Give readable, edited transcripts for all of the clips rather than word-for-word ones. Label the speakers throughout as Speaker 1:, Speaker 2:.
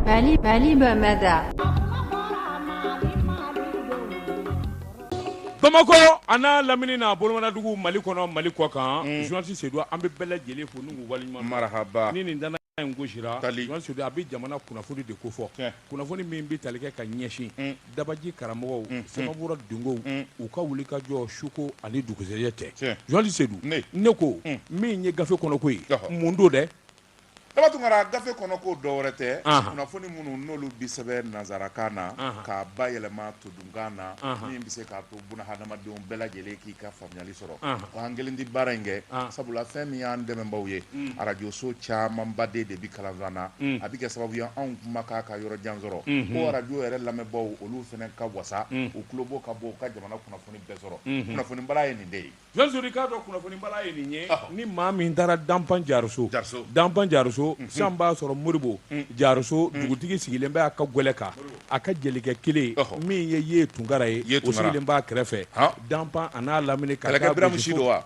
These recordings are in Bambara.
Speaker 1: Mali Bamada.
Speaker 2: Bamako ana lamini na bolomana dugu Mali kono Mali ko kan journaliste Seydou an be bɛɛ lajɛlen fo n'u walima
Speaker 3: marhaba
Speaker 2: ni nin dana in gosira journaliste Seydou a bɛ jamana kunnafoni de ko fɔ kunnafoni min bɛ tali kɛ ka ɲɛsin dabaji karamɔgɔw samabura dungow u ka wuli ka jɔ suko ani dugusɛjɛ tɛ journaliste Seydou ne ko min ye gafe kɔnɔ ko ye mun do dɛ
Speaker 3: daba tun kɛra gafe kɔnɔ ko dɔwɛrɛ tɛ kunnafoni minnu n'olu bi sɛbɛn nanzarakan na k'a bayɛlɛma todunkan na min bɛ se k'a to buna hadamadenw bɛɛ lajɛlen k'i ka faamuyali sɔrɔ an kelen di baara in kɛ sabula fɛn min y'an dɛmɛbaaw ye arajo so camanbaden de bi kalan na a bɛ kɛ sababu ye anw kuma k'a ka yɔrɔ jan sɔrɔ ko arajo yɛrɛ lamɛnbaaw olu fana ka wasa u tulobo ka bɔ u ka jamana kunnafoni bɛɛ sɔrɔ kunnafoni bala ye nin de ye
Speaker 2: journaliste k'a dɔn kunnafoni bala ye nin ye ni maa min taara danpan jaruso san b'a sɔrɔ Moribo Jaruso dugutigi sigilen bɛ a ka gwɛlɛ kan a ka jelikɛ kelen min ye Tunkara ye o sigilen b'a kɛrɛfɛ danpan a n'a lamini ka
Speaker 3: kɛlɛkɛ Biramusi don wa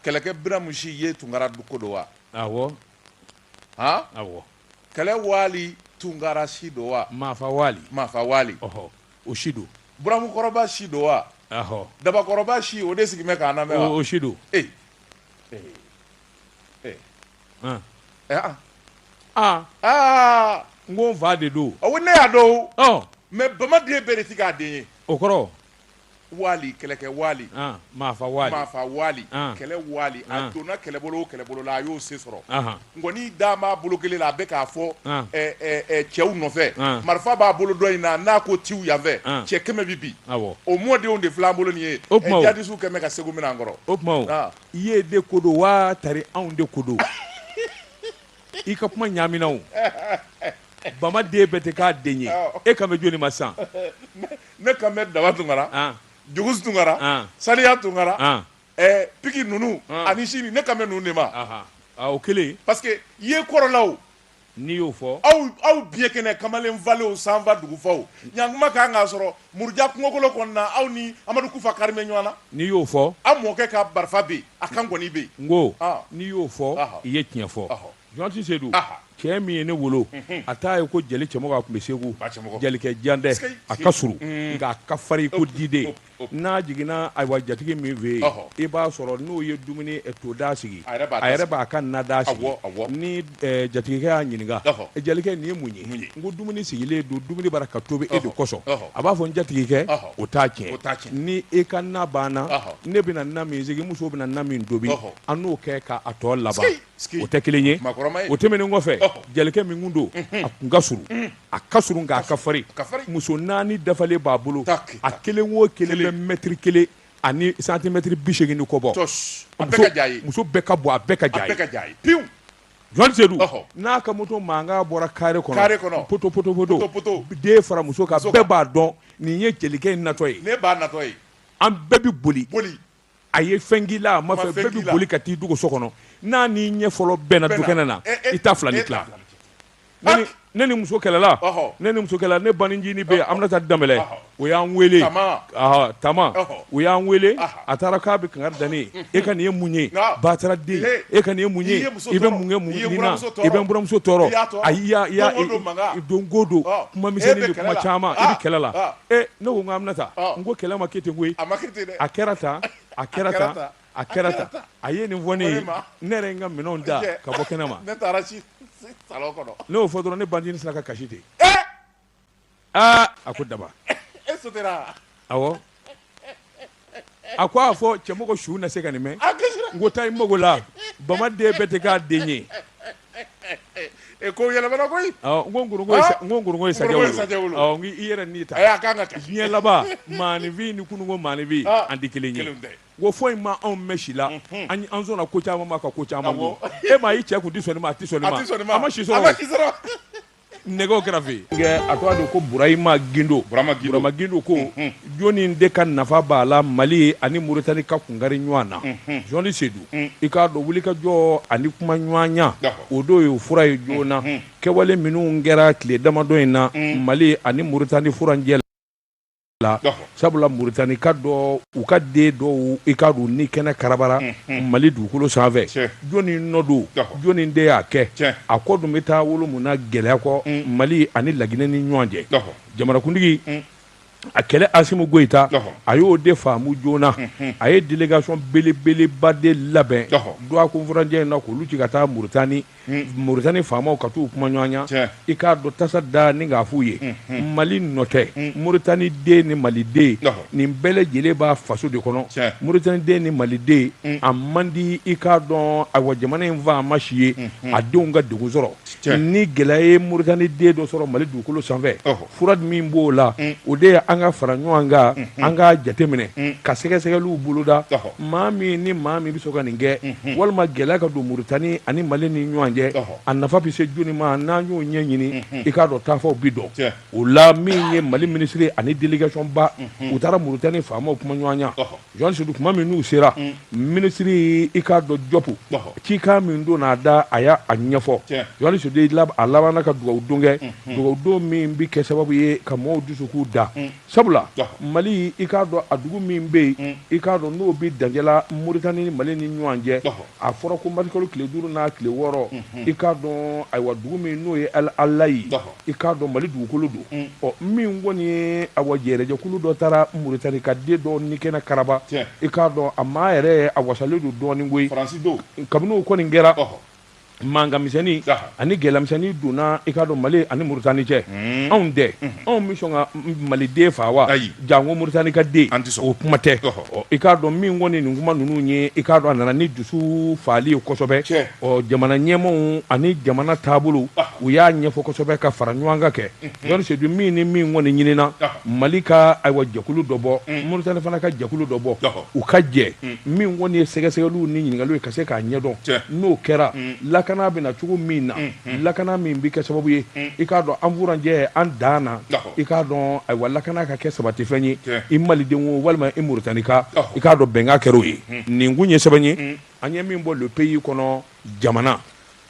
Speaker 3: kɛlɛkɛ Biramusi ye Tunkara ko don wa
Speaker 2: awɔ
Speaker 3: kɛlɛ Wali Tunkara si don wa
Speaker 2: Maafa Wali o si don
Speaker 3: Buramukɔrɔba si don wa Dabakɔrɔba si o de sigilen bɛ k'an lamɛn wa
Speaker 2: o si don n ko n fa de don
Speaker 3: ne y'a dɔn mais Bamaden bɛɛ de ti k'a den ye
Speaker 2: o kɔrɔ
Speaker 3: Wali kɛlɛkɛ Wali
Speaker 2: Maafa
Speaker 3: Wali kɛlɛ Wali a donna kɛlɛbolo o kɛlɛbolo la a y'o se sɔrɔ ngɔni da b'a bolo kelen la a bɛ k'a fɔ cɛw nɔfɛ marifa b'a bolo dɔ in na n'a ko tiw yanfɛ cɛ 100 bi bi o mɔdenw de filɛ an bolo nin ye jadisiw kɛmɛ ka segu minɛ an kɔrɔ
Speaker 2: o tuma i ye de ko don waa tari anw de ko don i ka kuma ɲamina o Bamaden bɛɛ tɛ k'a den ye e kan bɛ jɔnni ma san
Speaker 3: ne kan bɛ Daba Tunkara Jugusu Tunkara Saniya Tunkara Piki ninnu ani Sini ne kan bɛ ninnu de ma
Speaker 2: o kelen
Speaker 3: parce que ye kɔrɔlaw
Speaker 2: n'i y'o fɔ
Speaker 3: aw biɲɛkɛnɛ kamalen valew sanfa dugufaw ɲankuma kan k'a sɔrɔ Muruja kungokolo kɔnɔna aw ni Amadu Kufa kari bɛ ɲɔgɔn na
Speaker 2: n'i y'o fɔ
Speaker 3: a mɔkɛ ka marifa bɛ yen a kan gɔni bɛ yen
Speaker 2: n ko n'i y'o fɔ i ye tiɲɛ fɔ journaliste Seydou cɛ min ye ne wolo a t'a ye ko jeli cɛmɔgɔ a tun bɛ Segu jelikɛ jandɛ a ka surun nka a ka farin ko diden n'a jiginna ayiwa jatigi min fɛ yen i b'a sɔrɔ n'o ye dumuni toda sigi a yɛrɛ b'a ka nada sigi ni jatigikɛ y'a ɲininka jelikɛ nin ye mun ye n ko dumuni sigilen don dumuni bara ka tobi e de kosɔn a b'a fɔ n jatigikɛ o t'a tiɲɛ ni e ka na banna ne bɛna na min sigi muso bɛna na min tobi an n'o kɛ k'a tɔ laban o tɛ kelen ye o tɛmɛnen kɔfɛ jelikɛ min kun don a kun ka surun a ka surun k'a ka farin muso 4 dafalen b'a bolo a kelen o kelen bɛ mètre 1 ani centimètre 80 ni kɔ bɔ muso bɛɛ ka bɔ a bɛɛ ka ja ye
Speaker 3: piwu
Speaker 2: journaliste Seydou n'a ka moto mankan bɔra carré kɔnɔ poto den fara muso kan bɛɛ b'a dɔn nin ye jelikɛ in natɔ ye
Speaker 3: ne b'a natɔ ye
Speaker 2: an bɛɛ bi boli a ye fɛn k'i la a ma fɛ bɛɛ bi boli ka t'i dogo so kɔnɔ n'a ni ɲɛ fɔlɔ bɛnna dukɛnɛ na i ta fila ni tila ne ni muso kɛlɛla ne banicinin bɛ yen Aminata Danbɛlɛ o y'an wele Tama o y'an wele a taara k'a bɛ kankari da ne ye e ka nin ye mun ye Batara den e ka nin ye mun ye i bɛ mun kɛ mun na i bɛ n buramuso tɔɔrɔ ayi y'a don ko don kuma misɛnnin ni kuma caman i bɛ kɛlɛ la ne ko n ko Aminata n ko kɛlɛ ma kɛ ten koyi a kɛra tan a ye nin fɔ ne ye ne yɛrɛ n ka minɛnw da ka bɔ kɛnɛ ma ne y'o fɔ dɔrɔn ne bancinin sera ka kasi ten a ko Daba awɔ a ko a fɔ cɛmɔgɔ su na se ka nin mɛn n ko taa i mago la Bamaden bɛɛ tɛ k'a den ye
Speaker 3: ko yɛlɛmana koyi
Speaker 2: n ko nkurunko ye sajɛ wolo n i yɛrɛ n'i ta diɲɛ laban maanifin ni kununko maanifin an tɛ kelen ye wo foyi ma anw mɛn si la an sɔnna ko caman ma ka ko caman bɔ e ma i cɛ kun tɛ sɔn nin ma a tɛ sɔn nin ma a ma si sɔrɔ nɛgɛw kɛra fɛ yen a tɔgɔ de ko Burahima Gindo ko jɔnni de ka nafa b'a la Mali ani Moritani ka kunkari ɲɔgɔn na journaliste Seydou i k'a dɔn wuli ka jɔ ani kuma ɲɔgɔnya o don ye fura ye joona kɛwale minnu kɛra tile damadɔ in na Mali ani Moritani furanjɛ la sabula Mauritanie ka dɔ u ka den dɔw i ka don ni kɛnɛ karabara Mali dugukolo sanfɛ jɔnni nɔ don jɔnni de y'a kɛ a kɔ dun bɛ taa wolo mun na gɛlɛya kɔ Mali ani Laginɛ ni ɲɔgɔn cɛ jamanakuntigi a kɛlɛ Asimu Goyita a y'o de faamu joona a ye délégation belebeleba de labɛn Doha conférence in na k'olu ci ka taa Mauritanie faamaw ka t'u kuma ɲɔgɔn ɲa i k'a dɔn tasa da ni k'a f'u ye Mali nɔ tɛ Mauritanie den ni Mali den nin bɛɛ lajɛlen b'a faso de kɔnɔ Mauritanie den ni Mali den a man di i k'a dɔn ayiwa jamana in fa a ma si ye a denw ka degun sɔrɔ ni gɛlɛya ye Mauritanie den dɔ sɔrɔ Mali dugukolo sanfɛ fura min b'o la o de ye an ka fara ɲɔgɔn kan an ka jateminɛ ka sɛgɛsɛgɛliw boloda maa min ni maa min bɛ sɔn ka nin kɛ walima gɛlɛya ka don Mauritanie ani Mali ni ɲɔgɔn cɛ a nafa bɛ se joli ma n'an y'o ɲɛɲini i k'a dɔn taafaw bi dɔn o la min ye Mali ministre ani délégation ba u taara Mauritanie faamaw kuma ɲɔgɔn ɲa Jean Sidi kuma min n'u sera ministre i k'a dɔn Jɔpu cikan min don n'a da a y'a ɲɛfɔ Jean Sidi a labanna ka dugawu don kɛ dugawu don min bɛ kɛ sababu ye ka mɔgɔw dusukun da sabula Mali i k'a dɔn a dugu min bɛ yen i k'a dɔn n'o bɛ dankɛla Mauritanie ni Mali ni ɲɔgɔn cɛ a fɔra ko marikalo tile 5 n'a tile 6 i k'a dɔn ayiwa dugu min n'o ye Alayi i k'a dɔn Mali dugukolo don min kɔni ye ayiwa jɛrɛjɛkulu dɔ taara Mauritanie ka den dɔ ni kɛnɛ karaba i k'a dɔn a maa yɛrɛ a wasalen don dɔɔnin koyi kabini o kɔni kɛra mangamisɛnnin ani gɛlɛyamisɛnnin donna i k'a dɔn Mali ani Mauritanie cɛ anw tɛ anw bɛ sɔn ka Maliden faa wa janko Mauritanie ka den o kuma tɛ i k'a dɔn min kɔni nin kuma ninnu ye i k'a dɔn a nana ni dusu faali ye kosɛbɛ jamana ɲɛmaaw ani jamana taabolo u y'a ɲɛfɔ kosɛbɛ ka fara ɲɔgɔn kan kɛ Jean Sidi min ni min kɔni ɲinina Mali ka ayiwa jɛkulu dɔ bɔ Mauritanie fana ka jɛkulu dɔ bɔ u ka jɛ min kɔni ye sɛgɛsɛgɛliw ni ɲininkaliw ye ka se k'a ɲɛdɔn n'o kɛra lakana bɛ na cogo min na lakana min bɛ kɛ sababu ye i k'a dɔn an furanjɛ an dan na i k'a dɔn ayiwa lakana ka kɛ sabatifɛn ye i Maliden o walima i Mauritanie ka i k'a dɔn bɛnkan kɛra o ye nin kun ye sɛbɛn ye an ye min bɔ le pays kɔnɔ jamana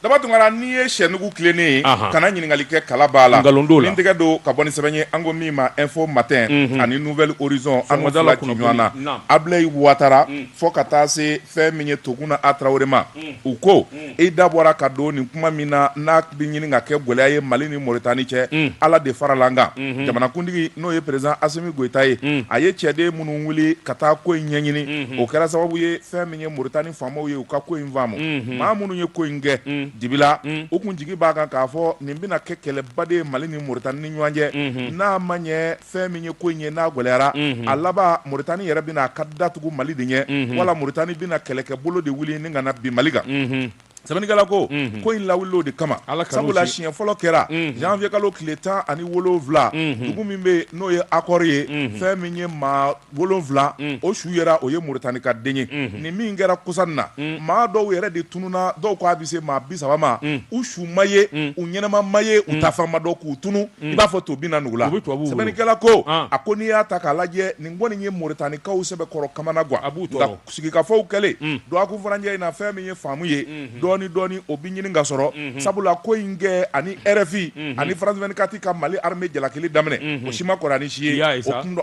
Speaker 3: daba tungara n'i ye sɛnugu tilennen ye kana ɲininkali kɛ kala b'a la nin tɛgɛ don ka bɔ ni sɛbɛn ye an ko min ma info matin ani nouvelle horizon an ko fila ci ɲɔgɔn na Ablaye Ouattara fo ka taa se fɛn min ye Toguna A Traoré ma u ko i da bɔra ka don nin kuma min na n'a bɛ ɲini ka kɛ gɛlɛya ye Mali ni Mauritanie cɛ Ala de farala an kan jamanakuntigi n'o ye président Assimi Goïta ye a ye cɛden minnu wuli ka taa ko in ɲɛɲini o kɛra sababu ye fɛn min ye Mauritanie faamaw ye u ka ko in faamu maa minnu ye ko in kɛ dibila u kun jigi b'a kan k'a fɔ nin bɛna kɛ kɛlɛba de ye Mali ni Mauritanie ni ɲɔgɔn cɛ n'a ma ɲɛ fɛn min ye ko in ye n'a gɛlɛyara a laban Mauritanie yɛrɛ bɛna a ka datugu Mali de ɲɛ wala Mauritanie bɛna kɛlɛkɛbolo de wuli ni ka na bin Mali kan sɛbɛnnikɛla ko in lawuli o de kama sabula siɲɛ fɔlɔ kɛra janvier kalo tile 17 dugu min bɛ n'o ye accord ye fɛn min ye maa 7 o su yɛrɛ o ye Mauritanie ka den ye nin min kɛra kɔsan na maa dɔw yɛrɛ de tununa dɔw ko a bɛ se maa 30 ma u su ma ye u ɲɛnama ma ye u ta fan ma dɔn k'u tunu i b'a fɔ to bina nugu la sɛbɛnnikɛla ko a ko n'i y'a ta k'a lajɛ nin kɔni ye Mauritaniekaw sɛbɛkɔrɔ kamana guwa nka sigikafɔw kɛlen Doha conférence in na fɛn min ye faamu ye dɔɔni o bɛ ɲini ka sɔrɔ sabula ko in kɛ ani RFI ani France 24 ka Mali armée jalakili daminɛ o si ma kɔrɔ ani si ye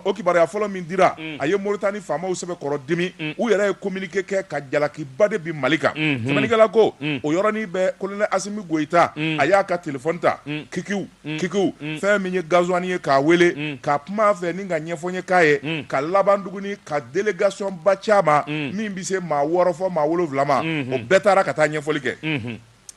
Speaker 3: o kibaruya fɔlɔ min dira a ye Mauritanie faamaw sɛbɛkɔrɔ dimi u yɛrɛ ye communiqué kɛ ka jalakiba de bin Mali kan sɛbɛnnikɛla ko o yɔrɔnin bɛɛ colonel Assimi Goïta a y'a ka téléphone ta kikiw fɛn min ye gasoil ye k'a wele k'a kuma fɛ ni ka ɲɛfɔ k'a ye ka laban tuguni ka délégation ba caman min bɛ se maa 6 fɔ maa 7 ma o bɛɛ taara ka taa ɲɛfɔli kɛ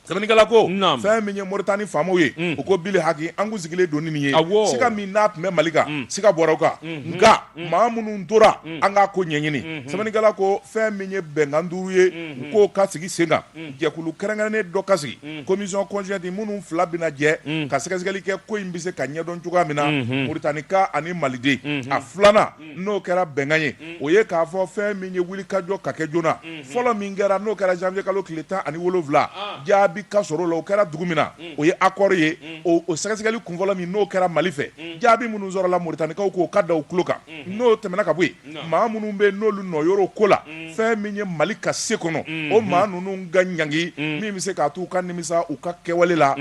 Speaker 3: sɛbɛnnikɛla ko fɛn min ye Mauritanie faamaw ye u ko bile haki an kun sigilen don nin ye siga min n'a tun bɛ Mali kan siga bɔra o kan nka maa minnu tora an k'a ko ɲɛɲini sɛbɛnnikɛla ko fɛn min ye bɛnkan 5 ye u k'o ka sigi sen kan jɛkulu kɛrɛnkɛrɛnnen dɔ ka sigi commission conjointe minnu 2 bɛna jɛ ka sɛgɛsɛgɛli kɛ ko in bɛ se ka ɲɛdɔn cogoya min na Mauritanieka ani Maliden a 2nan n'o kɛra bɛnkan ye o ye k'a fɔ fɛn min ye wulikajɔ ka kɛ joona fɔlɔ min kɛra n'o kɛra janvier kalo tile 17 jaabi jaabi ka sɔrɔ la o kɛra dugu min na o ye accord ye o sɛgɛsɛgɛli kunfɔlɔ min n'o kɛra Mali fɛ jaabi minnu sɔrɔla Mauritaniikaw k'o ka da o tulo kan n'o tɛmɛna ka bɔ yen maa minnu bɛ n'olu nɔyɔrɔ ko la fɛn min ye Mali ka se kɔnɔ o maa ninnu ka ɲangi min bɛ se k'a to u ka nimisa u ka kɛwale la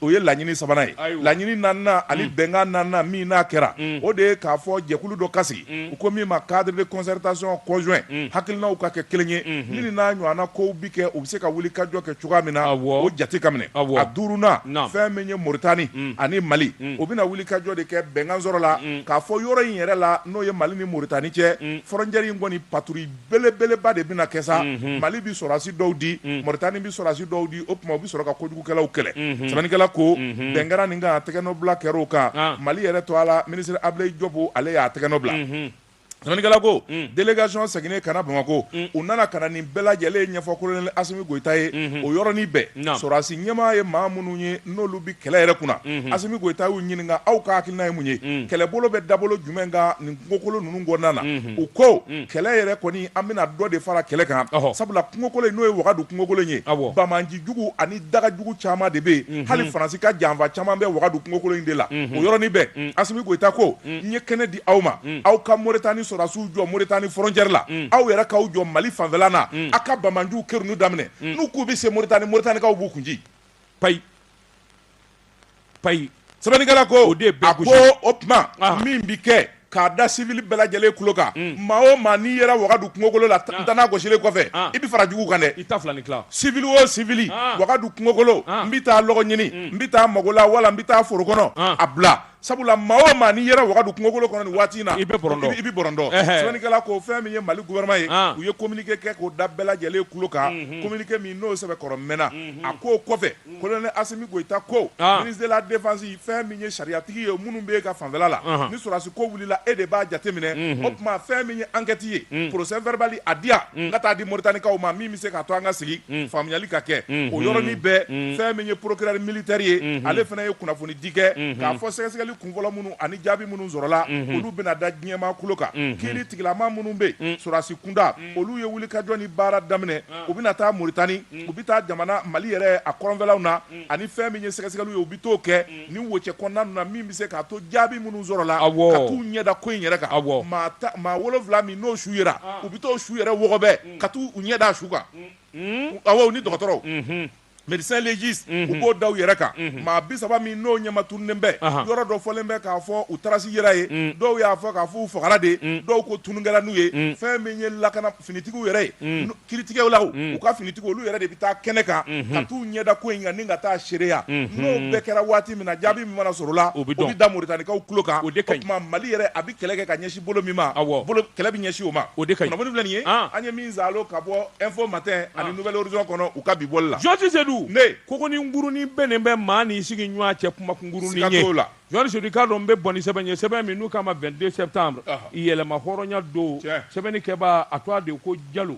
Speaker 3: o ye laɲini sabanan ye laɲini naaninan ani bɛnkan naaninan min n'a kɛra o de ye k'a fɔ jɛkulu dɔ ka sigi u ko min ma cadre de concertation conjoint hakilinaw ka kɛ kelen ye ni n'a ɲɔgɔnna kow bi kɛ u bɛ se ka wuli ka jɔ kɛ cogoya min na o jate ka minɛ a duurunan fɛn min ye Mauritanie ani Mali o bɛna wuli ka jɔ de kɛ bɛnkan sɔrɔ la k'a fɔ yɔrɔ in yɛrɛ la n'o ye Mali ni Mauritanie cɛ frontière in kɔni patrouille belebeleba de bɛna kɛ sa Mali bi sɔrɔdasi dɔw di Mauritanie bi sɔrɔdasi dɔw di o tuma u bi sɔrɔ ka kojugukɛlaw kɛlɛ sɛbɛnnikɛla ko bɛnkɛra nin kan a tɛgɛnɔbila kɛr'o kan Mali yɛrɛ to a la ministre Ablaye Diop ale y'a tɛgɛnɔbila sɛbɛnnikɛla ko délégation seginnen ka na Bamako u nana ka na nin bɛɛ lajɛlen ɲɛfɔ colonel Asimi Goyita ye o yɔrɔnin bɛɛ sɔrɔdasi ɲɛmaa ye maa minnu ye n'olu bi kɛlɛ yɛrɛ kunna Asimi Goyita y'u ɲininka aw ka hakilina ye mun ye kɛlɛbolo bɛ dabolo jumɛn kan nin kungokolo ninnu kɔnɔna na u ko kɛlɛ yɛrɛ kɔni an bɛna dɔ de fara kɛlɛ kan sabula kungokolo in n'o ye Wagadu kungokolo in ye Bamanji jugu ani daga jugu caman de bɛ yen hali Faransi ka janfa caman bɛ Wagadu kungokolo in de la o yɔrɔnin bɛɛ Asimi Goyita ko n ye kɛnɛ di aw ma aw ka Mauritanie sɔrɔdasiw jɔ Mauritanie frontière la aw yɛrɛ k'aw jɔ Mali fanfɛla na a ka Bamanjiw kɛrunu daminɛ n'u k'u bɛ se Mauritaniekaw b'u kunji payi sɛbɛnnikɛla ko a ko o tuma min bi kɛ k'a da civil bɛɛ lajɛlen kulo kan maa o maa n'i yɛrɛ Wagadu kungokolo la ntana gosilen kɔfɛ i bɛ fara jugu kan dɛ i ta filani tila civil o civil Wagadu kungokolo n bɛ taa lɔgɔ ɲini n bɛ taa magola wala n bɛ taa foro kɔnɔ a bila sabula maa o maa n'i yɛrɛ Wagadu kungokolo kɔnɔ nin waati in na i bɛ bɔrɔndɔ sɛbɛnnikɛla ko fɛn min ye Mali gouvernement ye u ye communiqué kɛ k'o da bɛɛ lajɛlen kulo kan communiqué min n'o sɛbɛkɔrɔ mɛnna a ko kɔfɛ colonel Asimi Goyita ko ministre de la défense fɛn min ye sariyatigi ye minnu bɛ ka fanfɛla la ni sɔrɔdasi ko wulila e de b'a jateminɛ o tuma fɛn min ye enquête ye procès verbal a di yan n ka taa di Mauritaniekaw ma min bɛ se k'a to an ka sigi faamuyali ka kɛ o yɔrɔnin bɛɛ fɛn min ye procureur militaire ye ale fana ye kunnafoni di kɛ k'a fɔ sɛgɛsɛgɛli kunfɔlɔ minnu ani jaabi minnu sɔrɔla olu bɛna da diɲɛmaa kulo kan kiiri tigilama minnu bɛ yen sɔrɔdasi kunda olu ye wulikajɔ ni baara daminɛ u bɛna taa Mauritanie u bɛ taa jamana Mali yɛrɛ a kɔrɔnfɛlaw na ani fɛn min ye sɛgɛsɛgɛliw ye u bɛ t'o kɛ ni wɔcɛ kɔnɔna ninnu na min bɛ se k'a to jaabi minnu sɔrɔla ka t'u ɲɛda ko in yɛrɛ kan maa 7 min n'o su yera u bɛ t'o su yɛrɛ wɔgɔbɛ ka t'u ɲɛda su kan awɔ ni dɔgɔtɔrɔw médecin légiste u b'o da u yɛrɛ kan maa 30 min n'o ɲɛma tununnen bɛ yɔrɔ dɔ fɔlen bɛ k'a fɔ u tarasi yera ye dɔw y'a fɔ k'a fɔ u fagara de dɔw ko tunukɛla n'u ye fɛn min ye lakana finitigiw yɛrɛ ye kiiritigɛw la u ka finitigiw olu yɛrɛ de bɛ taa kɛnɛ kan ka t'u ɲɛda ko in kan ni ka taa seereya n'o bɛɛ kɛra waati min na jaabi min mana sɔrɔ la o bɛ da Mauritaniekaw kulo kan o tuma Mali yɛrɛ a bɛ kɛlɛ kɛ ka ɲɛsin bolo min ma kɛlɛ bɛ ɲɛsin o ma kunnafoni filɛ nin ye an ye min zalo ka bɔ Info Matin ani Nouvelle Horizon kɔnɔ u ka bi bɔli la ne koko ni ngurunin bɛ nin bɛ maa ni sigi ɲɔgɔn cɛ kuma kungurunin ye Jɔn Sedi k'a dɔn n bɛ bɔ ni sɛbɛn ye sɛbɛn min n'u k'a ma 22 septembre yɛlɛma hɔrɔnya don sɛbɛnnikɛba a tɔgɔ de ko Jalo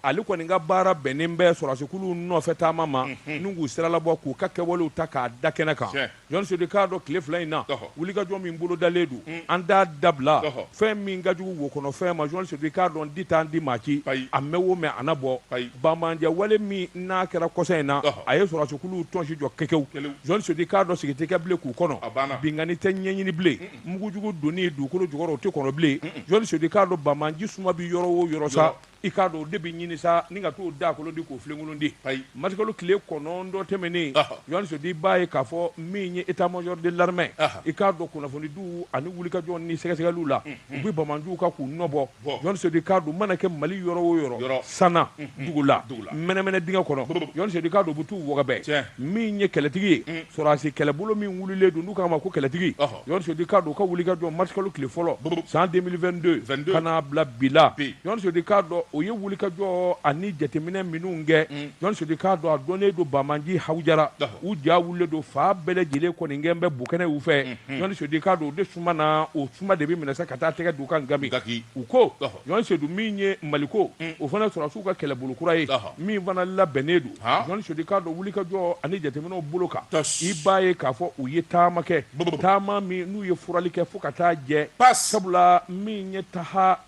Speaker 3: ale kɔni ka baara bɛnnen bɛ sɔrɔdasikuluw nɔfɛ taama ma n'u k'u siralabɔ k'u ka kɛwalew ta k'a da kɛnɛ kan Jɔn Sedi k'a dɔn tile 2 in na wulikajɔ min bolodalen don an t'a dabila fɛn min ka jugu wo kɔnɔ fɛn ma Jɔn Sedi k'a dɔn di t'an di maa ci a mɛn o mɛn a na bɔ bamanjɛ wale min n'a kɛra kɔsa in na a ye sɔrɔdasikuluw tɔnsi jɔ kɛkɛw Jɔn Sedi k'a dɔn sigi tɛ kɛ bilen k'u kɔnɔ bingani tɛ ɲɛɲini bilen mugujugu donni dugukolo jukɔrɔ o tɛ kɔnɔ bilen Jɔn Sedi k'a dɔn Bamanji suma bi yɔrɔ o yɔrɔ sa i k'a dɔn o de bɛ ɲini sa ni ka t'o da kolo di k'o filenkolon di matikalo tile 9 tɛmɛnen Jɔn Sedi b'a ye k'a fɔ min ye état major de l'armée i k'a dɔn kunnafonidiw ani wulikajɔ ni sɛgɛsɛgɛliw la u bɛ Bamanjiw ka k'u nɔbɔ Jɔn Sedi k'a dɔn mana kɛ Mali yɔrɔ o yɔrɔ Sana dugu la mɛnɛmɛnɛ dingɛ kɔnɔ Jɔn Sedi k'a dɔn u bɛ t'u wɔgɔbɛ min ye kɛlɛtigi ye sɔrɔdasi kɛlɛbolo min wulilen don n'u k'a ma ko kɛlɛtigi Jɔn Sedi k'a dɔn u ka wulikajɔ matikalo tile fɔlɔ san 2022 ka n'a bila bi la Jɔn Sedi k'a dɔn o ye wulikajɔ ani jateminɛ minnu kɛ Jɔn Sedi k'a dɔn a dɔnnen don Bamanji Hawujara u ja wulilen don fa bɛɛ lajɛlen kɔni gɛn bɛ Bukɛnɛw fɛ Jɔn Sedi k'a dɔn o de suma na o suma de bɛ minɛ sa ka taa tɛgɛ don u ka ngami u ko Jɔn Sedi min ye Maliko o fana sɔrɔdasiw ka kɛlɛbolo kura ye min fana labɛnnen don Jɔn Sedi k'a dɔn wulikajɔ ani jateminɛw bolo kan i b'a ye k'a fɔ u ye taama kɛ taama min n'u ye furali kɛ fo ka taa jɛ sabula min ye tahaka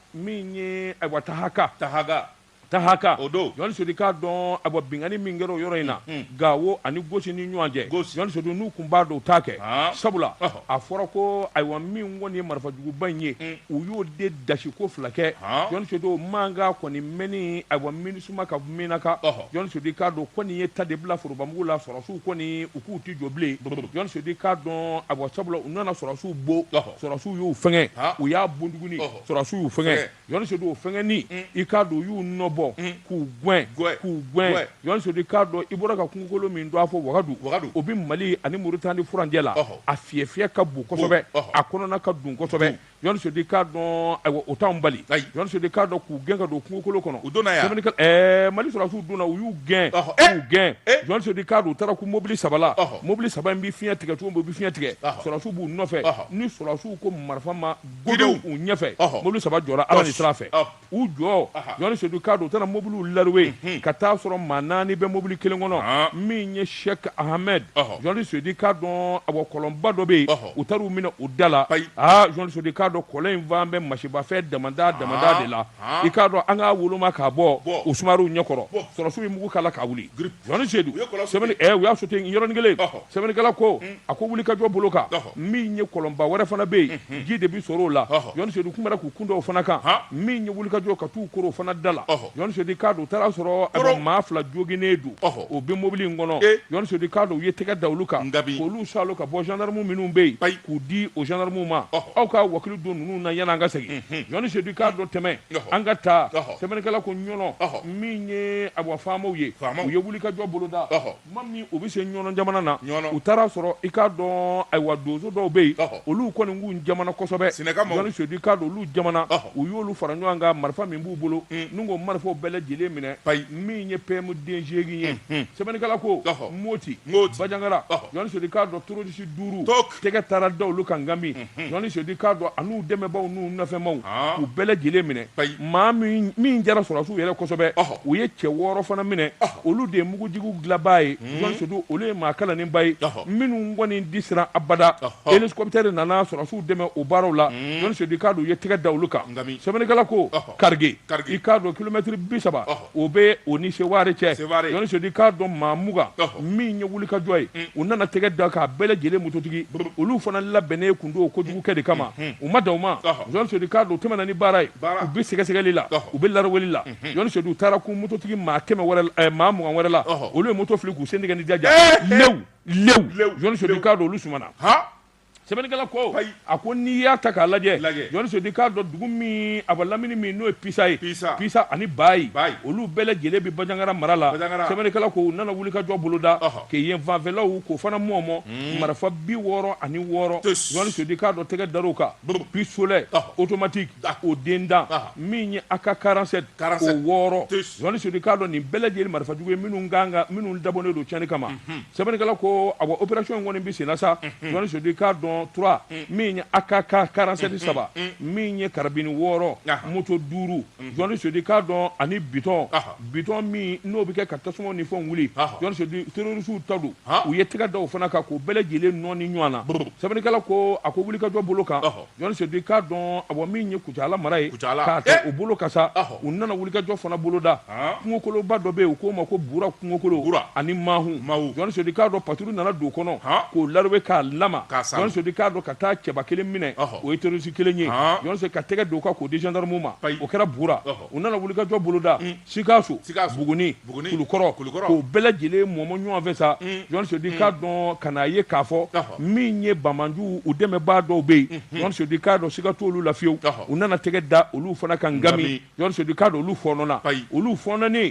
Speaker 2: ta haka jɔn sodi k'a dɔn a bɔ bingani min kɛra o yɔrɔ in na Gawo ani Gosi ni ɲɔgɔn cɛ jɔn sodi n'u kun b'a dɔn u t'a kɛ sabula a fɔra ko ayiwa min kɔni ye marifajuguba in ye u y'o de dasi ko 2 kɛ jɔn sodi o manga kɔni mɛni ayiwa minisuma ka minaka jɔn sodi k'a dɔn ko nin ye ta de bila forobamugu la sɔrɔsiw kɔni u k'u ti jɔ bilen jɔn sodi k'a dɔn ayiwa sabula u nana sɔrɔsiw bo sɔrɔsiw y'u fɛngɛ u y'a bunduguni sɔrɔsiw y'u fɛngɛ jɔn sodi o fɛngɛni i k'a dɔn u y'u nɔbɔ k'u gɛn jɔn sodi k'a dɔn i bɔra ka kungokolo min dɔn a fɔ Wagadu o bi Mali ani Mauritanie furancɛ la a fiyɛfiyɛ ka bon kosɛbɛ a kɔnɔna ka dun kosɛbɛ jɔn sodi k'a dɔn ayiwa o t'anw bali jɔn sodi k'a dɔn k'u gɛn ka don kungokolo kɔnɔ u donna yan Mali sɔrɔsiw donna u y'u gɛn jɔn sodi k'a dɔn u taara ku mobili 3 la mobili 3 in bi fiɲɛ tigɛ cogo min u bi fiɲɛ tigɛ sɔrɔsiw b'u nɔfɛ ni sɔrɔsiw ko marifa ma godow u ɲɛfɛ mobili 3 jɔra Ala ni sira fɛ u jɔ jɔn sodi k'a dɔn u taara mobiliw laroué ka taa sɔrɔ maa 4 bɛ mobili 1 kɔnɔ min ye Sheikh Ahmed jɔn sodi k'a dɔn a bɔ kɔlɔnba dɔ bɛ yen u taara u minɛ u da la jɔn sodi k'a dɔn kɔlɔn in fan bɛ masibafɛ damada de la i k'a dɔn an k'a woloma k'a bɔ u sumaruw ɲɛkɔrɔ sɔrɔsiw ye mugu k'a la k'a wuli jɔn sedi u y'a sote yɔrɔnin kelen sɛbɛnnikɛla ko a ko wuli ka jɔ bolo kan min ye kɔlɔnba wɛrɛ fana bɛ yen ji de bi sɔrɔ o la jɔn sedi kun bɛra k'u kun da o fana kan min ye wuli ka jɔ ka t'u koro o fana da la jɔn sedi k'a dɔn u taara sɔrɔ a bɛ maa 2 joginnen don o bɛ mobili in kɔnɔ jɔn sedi k'a dɔn u ye tɛgɛ da olu kan k'olu salo ka bɔ gendarme minnu bɛ yen k'u di o gendarme ma aw ka wakili don ninnu na yan'an ka segin jɔn sedi k'a dɔn tɛmɛ an ka taa sɛbɛnnikɛla ko ɲɔnɔ min ye a bɔ faamaw ye u ye wuli ka jɔ boloda tuma min u bɛ se ɲɔnɔ jamana na u taara sɔrɔ i k'a dɔn ayiwa donso dɔw bɛ yen olu kɔni k'u jamana kosɛbɛ jɔn sedi k'a dɔn olu jamana u y'olu fara ɲɔgɔn kan marifa min b'u bolo n'u ko marifaw bɛɛ lajɛlen minɛ min ye PM den 8 ye sɛbɛnnikɛla ko Moti Bajangara jɔn sedi k'a dɔn terroriste 5 tɛgɛ taara da olu kan Gami jɔn sedi k'a dɔn a n'u dɛmɛbaw n'u nafɛmaw k'u bɛɛ lajɛlen minɛ maa min jara sɔrɔsiw yɛrɛ kosɛbɛ u ye cɛ 6 fana minɛ olu de ye mugujigu dilanbaa ye jɔn sedi olu ye maa kalanninba ye minnu kɔni di siran abada hélicoptère nana sɔrɔsiw dɛmɛ o baaraw la jɔn sedi k'a dɔn u ye tɛgɛ da olu kan sɛbɛnnikɛla ko Karige i k'a dɔn kilomètre 30 o bɛ o ni Seware cɛ jɔn sedi k'a dɔn maa 20 min ye wuli ka jɔ ye u nana tɛgɛ da k'a bɛɛ lajɛlen mototigi olu fana labɛnnen kun don o kojugukɛ de kama u ma dan u ma jɔn sedi k'a dɔn u tɛmɛna ni baara ye u bɛ sɛgɛsɛgɛli la u bɛ laraweli la jɔn sedi u taara kun mototigi maa 100 wɛrɛ maa 20 wɛrɛ la olu ye moto fili k'u sen tigɛ ni jaja lew jɔn sedi k'a dɔn olu sumana sɛbɛnnikɛla ko a ko n'i y'a ta k'a lajɛ jɔn sedi k'a dɔn dugu min a bɛ lamini min n'o ye Pisa ye Pisa ani Bayi olu bɛɛ lajɛlen bɛ Bajangara mara la sɛbɛnnikɛla ko u nana wuli ka jɔ boloda k'e yen fanfɛlaw k'o fana mɔmɔ marifa 66 jɔn sedi k'a dɔn tɛgɛ dar'o kan pistolet automatique o den dan min ye AK-47 o 6 jɔn sedi k'a dɔn nin bɛɛ lajɛlen marifajugu ye minnu dabɔnnen don tiɲɛni kama sɛbɛnnikɛla ko a bɔ opération in kɔni bɛ sen na sa jɔn sedi k'a dɔn 3 min ye AK-47 3 min ye karabini 6 moto 5 jɔn sedi k'a dɔn ani biton min n'o bɛ kɛ ka tasuma ni fɛnw wuli jɔn sedi terrorisiw ta don u ye tɛgɛ da o fana kan k'o bɛɛ lajɛlen nɔɔni ɲɔgɔn na sɛbɛnnikɛla ko a ko wuli ka jɔ bolo kan jɔn sedi k'a dɔn a bɔ min ye Kucala mara ye k'a ta o bolo kan sa u nana wuli ka jɔ fana boloda kungokoloba dɔ bɛ yen u k'o ma ko Bura kungokolo ani Mahu jɔn sedi k'a dɔn patrouille nana don kɔnɔ k'o laroué k'a lama jɔn sedi k'a dɔn ka taa cɛba 1 minɛ o ye terroriste 1 ye jɔn sedi ka tɛgɛ don o kan k'o di gendarme ma o kɛra Bura u nana wuli ka jɔ boloda Sikaso Buguni Kulukɔrɔ k'o bɛɛ lajɛlen mɔmɔ ɲɔgɔn fɛ sa jɔn sedi k'a dɔn ka n'a ye k'a fɔ min ye Bamanju u dɛmɛbaa dɔw bɛ yen jɔn sedi k'a dɔn siga t'olu la fiyewu u nana tɛgɛ da olu fana kan Gami jɔn sedi k'a dɔn olu fɔnɔna olu fɔnɔnen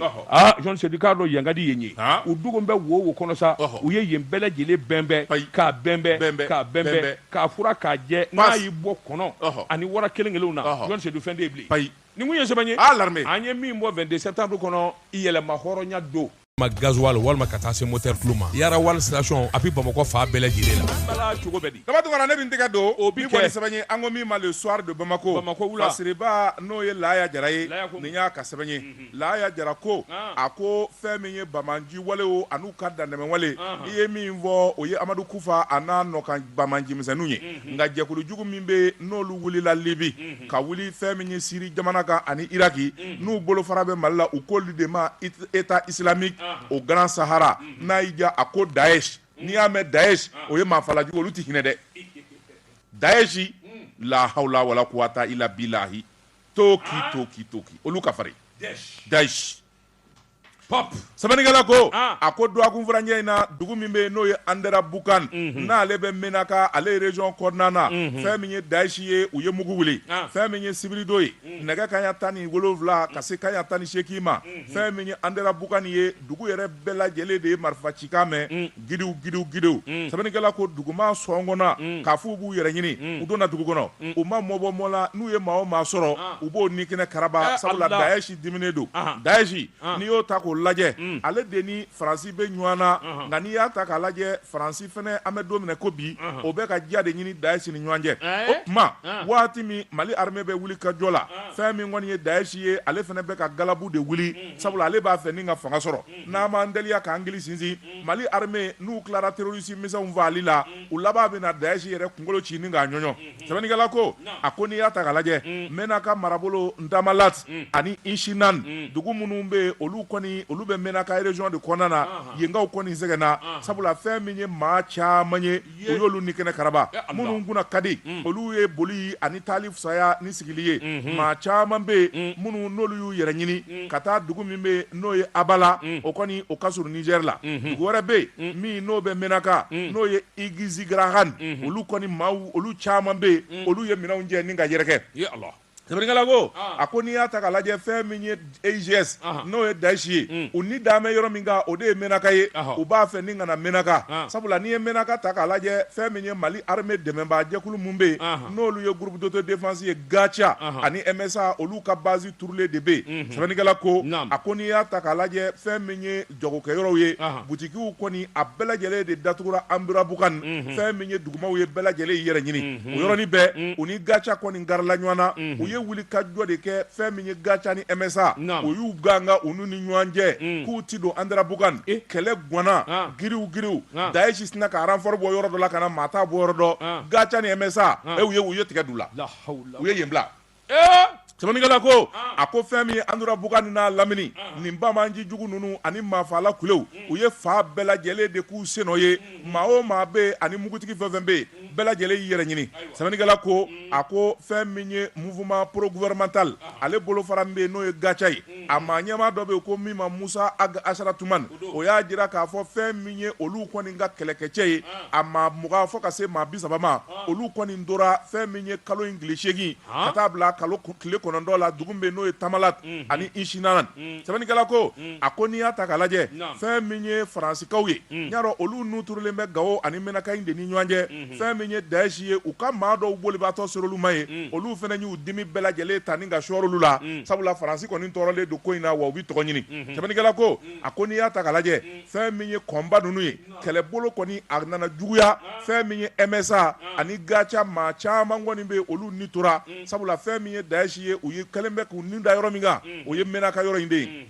Speaker 2: jɔn sedi k'a dɔn yankadi yen ye u dogo bɛ wo kɔnɔ sa u ye yen bɛɛ lajɛlen bɛnbɛn k'a bɛnbɛn k'a fura k'a jɛ n'a y'i bɔ kɔnɔ ani wara kelen na jɔn sedi fɛn de bilen nin kun ye sɛbɛn ye an ye min bɔ 22 septembre kɔnɔ yɛlɛma hɔrɔnya don ma gasoil walma ka taa se moteur pluma yara wal station api Bamako fa bɛɛ lajɛlen la bala cogo bɛ di
Speaker 3: dama tungara ne bin tɛgɛ don o bi kɔni sɛbɛn an ko min ma le soir de Bamako
Speaker 2: wula
Speaker 3: Siriba n'o ye Laya Jara ye nin y'a ka sɛbɛn ye Laya Jara ko a ko fɛn min ye Bamanji walew an'u ka dandɛmɛ wale i ye min fɔ o ye Amadu Kufa a n'a nɔkan Bamanji misɛnninw ye nka jɛkulu jugu min bɛ n'olu wulila Libi ka wuli fɛn min ye Siri jamana kan ani Iraki n'u bolofara bɛ Mali la u k'olu de ma État islamique au Grand Sahara n'a y'i diya a ko Daesh n'i y'a mɛn Daesh o ye maafalajugu olu tɛ hinɛ dɛ Daesh la hawla wala quwata illa billahi toki olu ka farin Daesh pop sɛbɛnnikɛla ko a ko duwakun furancɛ in na dugu min bɛ yen n'o ye Andera Bukan n'ale bɛ Menaka ale région kɔnɔna na fɛn min ye Daesh ye u ye mugu wuli fɛn min ye Sibirido ye nɛgɛ kanɲɛ 17 ka se kanɲɛ 18 ma fɛn min ye Andera Bukan ye dugu yɛrɛ bɛɛ lajɛlen de ye marifa cikan mɛn gidiw sɛbɛnnikɛla ko duguma sɔngɔnna k'a fɔ u b'u yɛrɛ ɲini u donna dugu kɔnɔ u ma mɔbɔ mɔ la n'u ye maa o maa sɔrɔ u b'o ni kɛnɛ karaba sabula Daesh diminen don Daesh n'i y'o ta k'o lajɛ ale de ni Faransi bɛ ɲɔgɔn na nka n'i y'a ta k'a lajɛ Faransi fɛnɛ an bɛ don minɛ ko bi o bɛ ka diya de ɲini Daesh ni ɲɔgɔn cɛ o tuma waati min Mali armée bɛ wuli ka jɔ la fɛn min kɔni ye Daesh ye ale fɛnɛ bɛ ka galabu de wuli sabula ale b'a fɛ ni ka fanga sɔrɔ n'an m'an teliya k'an gili sinsin Mali armée n'u tilara terroriste misɛnw fagali la u laban bɛ na Daesh yɛrɛ kunkolo ci ni k'a ɲɔɲɔ sɛbɛnnikɛla ko a ko n'i y'a ta k'a lajɛ Menaka marabolo Ndamalat ani Inshinan dugu minnu bɛ yen olu kɔni olu bɛ Menaka région de kɔnɔna na yenkaw kɔni sɛgɛnna sabula fɛn min ye maa caman ye o y'olu ni kɛnɛ karaba minnu kunna ka di olu ye boli ani taali fisaya ni sigili ye maa caman bɛ yen minnu n'olu y'u yɛrɛ ɲini ka taa dugu min bɛ yen n'o ye Abala o kɔni o ka surun Niger la dugu wɛrɛ bɛ yen min n'o bɛ Menaka n'o ye Igizigarahan olu kɔni maaw olu caman bɛ yen olu ye minɛnw jɛ ni ka yɛrɛkɛ sɛbɛnnikɛla ko a ko n'i y'a ta k'a lajɛ fɛn min ye AGS n'o ye Daesh ye u ni dan bɛ yɔrɔ min kan o de ye Menaka ye u b'a fɛ ni ka na Menaka sabula n'i ye Menaka ta k'a lajɛ fɛn min ye Mali armée dɛmɛbaa jɛkulu mun bɛ yen n'olu ye groupe d'autodéfense ye Gacha ani MSA olu ka base turulen de bɛ yen sɛbɛnnikɛla ko a ko n'i y'a ta k'a lajɛ fɛn min ye jagokɛyɔrɔw ye butikiw kɔni a bɛɛ lajɛlen de datugura Andera Bukan fɛn min ye dugumaw ye bɛɛ lajɛlen yɛrɛ ɲini o yɔrɔnin bɛɛ u ni Gacha kɔni garila ɲɔgɔn na u ye wuli ka jɔ de kɛ fɛn min ye Gacha ni MSA o y'u ganga u n'u ni ɲɔgɔn cɛ k'u ti don Andera Bukan kɛlɛ gwanna giriw Daesh sina ka renfort bɔ yɔrɔ dɔ la ka na maa t'a bɔ yɔrɔ dɔ Gacha ni MSA u ye tigɛ du la u ye yen bila sɛbɛnnikɛla ko a ko fɛn min ye Andera Bukan n'a lamini nin Bamanji jugu ninnu ani maafala kulew u ye fa bɛɛ lajɛlen de k'u senɔ ye maa o maa bɛ ani mugutigi fɛn fɛn bɛ yen bɛɛ lajɛlen y'i yɛrɛ ɲini sɛbɛnnikɛla ko a ko fɛn min ye mouvement pro gouvernemental ale bolofara min bɛ yen n'o ye Gacha ye a maa ɲɛmaa dɔ bɛ yen ko min ma Musa Asharatuman o y'a jira k'a fɔ fɛn min ye olu kɔni ka kɛlɛkɛcɛ ye a maa 20 fɔ ka se maa 30 ma olu kɔni tora fɛn min ye kalo in tile 8 ka taa bila kalo tile 9 la dugu min n'o ye Tamalat ani Inshinan sɛbɛnnikɛla ko a ko n'i y'a ta k'a lajɛ fɛn min ye Faransikaw ye n'i y'a dɔn olu n'u turulen bɛ Gao ani Menaka in de ni ɲɔgɔn cɛ fɛn min ye Daesh ye u ka maa dɔw bolibaatɔ ser'olu ma ye olu fɛnɛ y'u dimi bɛɛ lajɛlen ta ni ka sɔrɔ olu la sabula Faransi kɔni tɔɔrɔlen don ko in na wa u bɛ tɔgɔ ɲini sɛbɛnnikɛla ko a ko n'i y'a ta k'a lajɛ fɛn min ye kɔnba ninnu ye kɛlɛbolo kɔni a nana juguya fɛn min ye MSA ani Gacha maa caman kɔni bɛ olu ni tora sabula fɛn min ye Daesh ye u ye kɛlen bɛ k'u ni da yɔrɔ min kan o ye Menaka yɔrɔ in de ye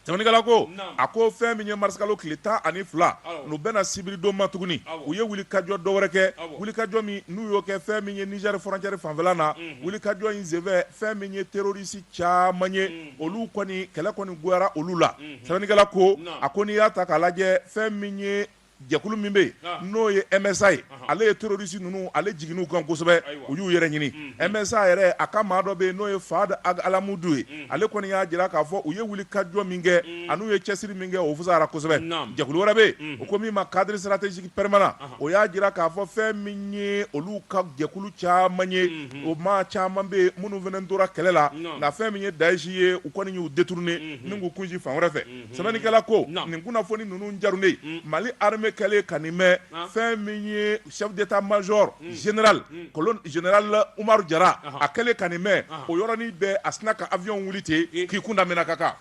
Speaker 3: sɛbɛnnikɛla ko a ko fɛn min ye marisikalo tile 12 n'u bɛna Sibirido ma tuguni u ye wuli kajɔ dɔ wɛrɛ kɛ wuli kajɔ min n'u y'o kɛ fɛn min ye Niger frontière fanfɛla na wuli kajɔ in senfɛ fɛn min ye terroriste caman ye olu kɔni kɛlɛ kɔni goyara olu la sɛbɛnnikɛla ko a ko n'i y'a ta k'a lajɛ fɛn min ye jɛkulu min bɛ yen n'o ye MSA ye ale ye terroriste ninnu ale jiginn'u kan kosɛbɛ u y'u yɛrɛ ɲini MSA yɛrɛ a ka maa dɔ bɛ yen n'o ye Fahad Alamudu ye ale kɔni y'a jira k'a fɔ u ye wuli kajɔ min kɛ an'u ye cɛsiri min kɛ o fusara kosɛbɛ jɛkulu wɛrɛ bɛ yen o ko min ma cadre stratégique permanent o y'a jira k'a fɔ fɛn min ye olu ka jɛkulu caman ye o maa caman bɛ yen minnu fana tora kɛlɛ la nka fɛn min ye Daesh ye u kɔni y'u détourné ni k'u kunsi fan wɛrɛ fɛ sɛbɛnnikɛla ko nin kunnafoni ninnu jarunen Mali armée kɛlen ka nin mɛn fɛn min ye chef d'état major général colonel général Umaru Jara a kɛlen ka nin mɛn o yɔrɔnin bɛɛ a sina ka avion wuli ten k'i kun da Menaka kan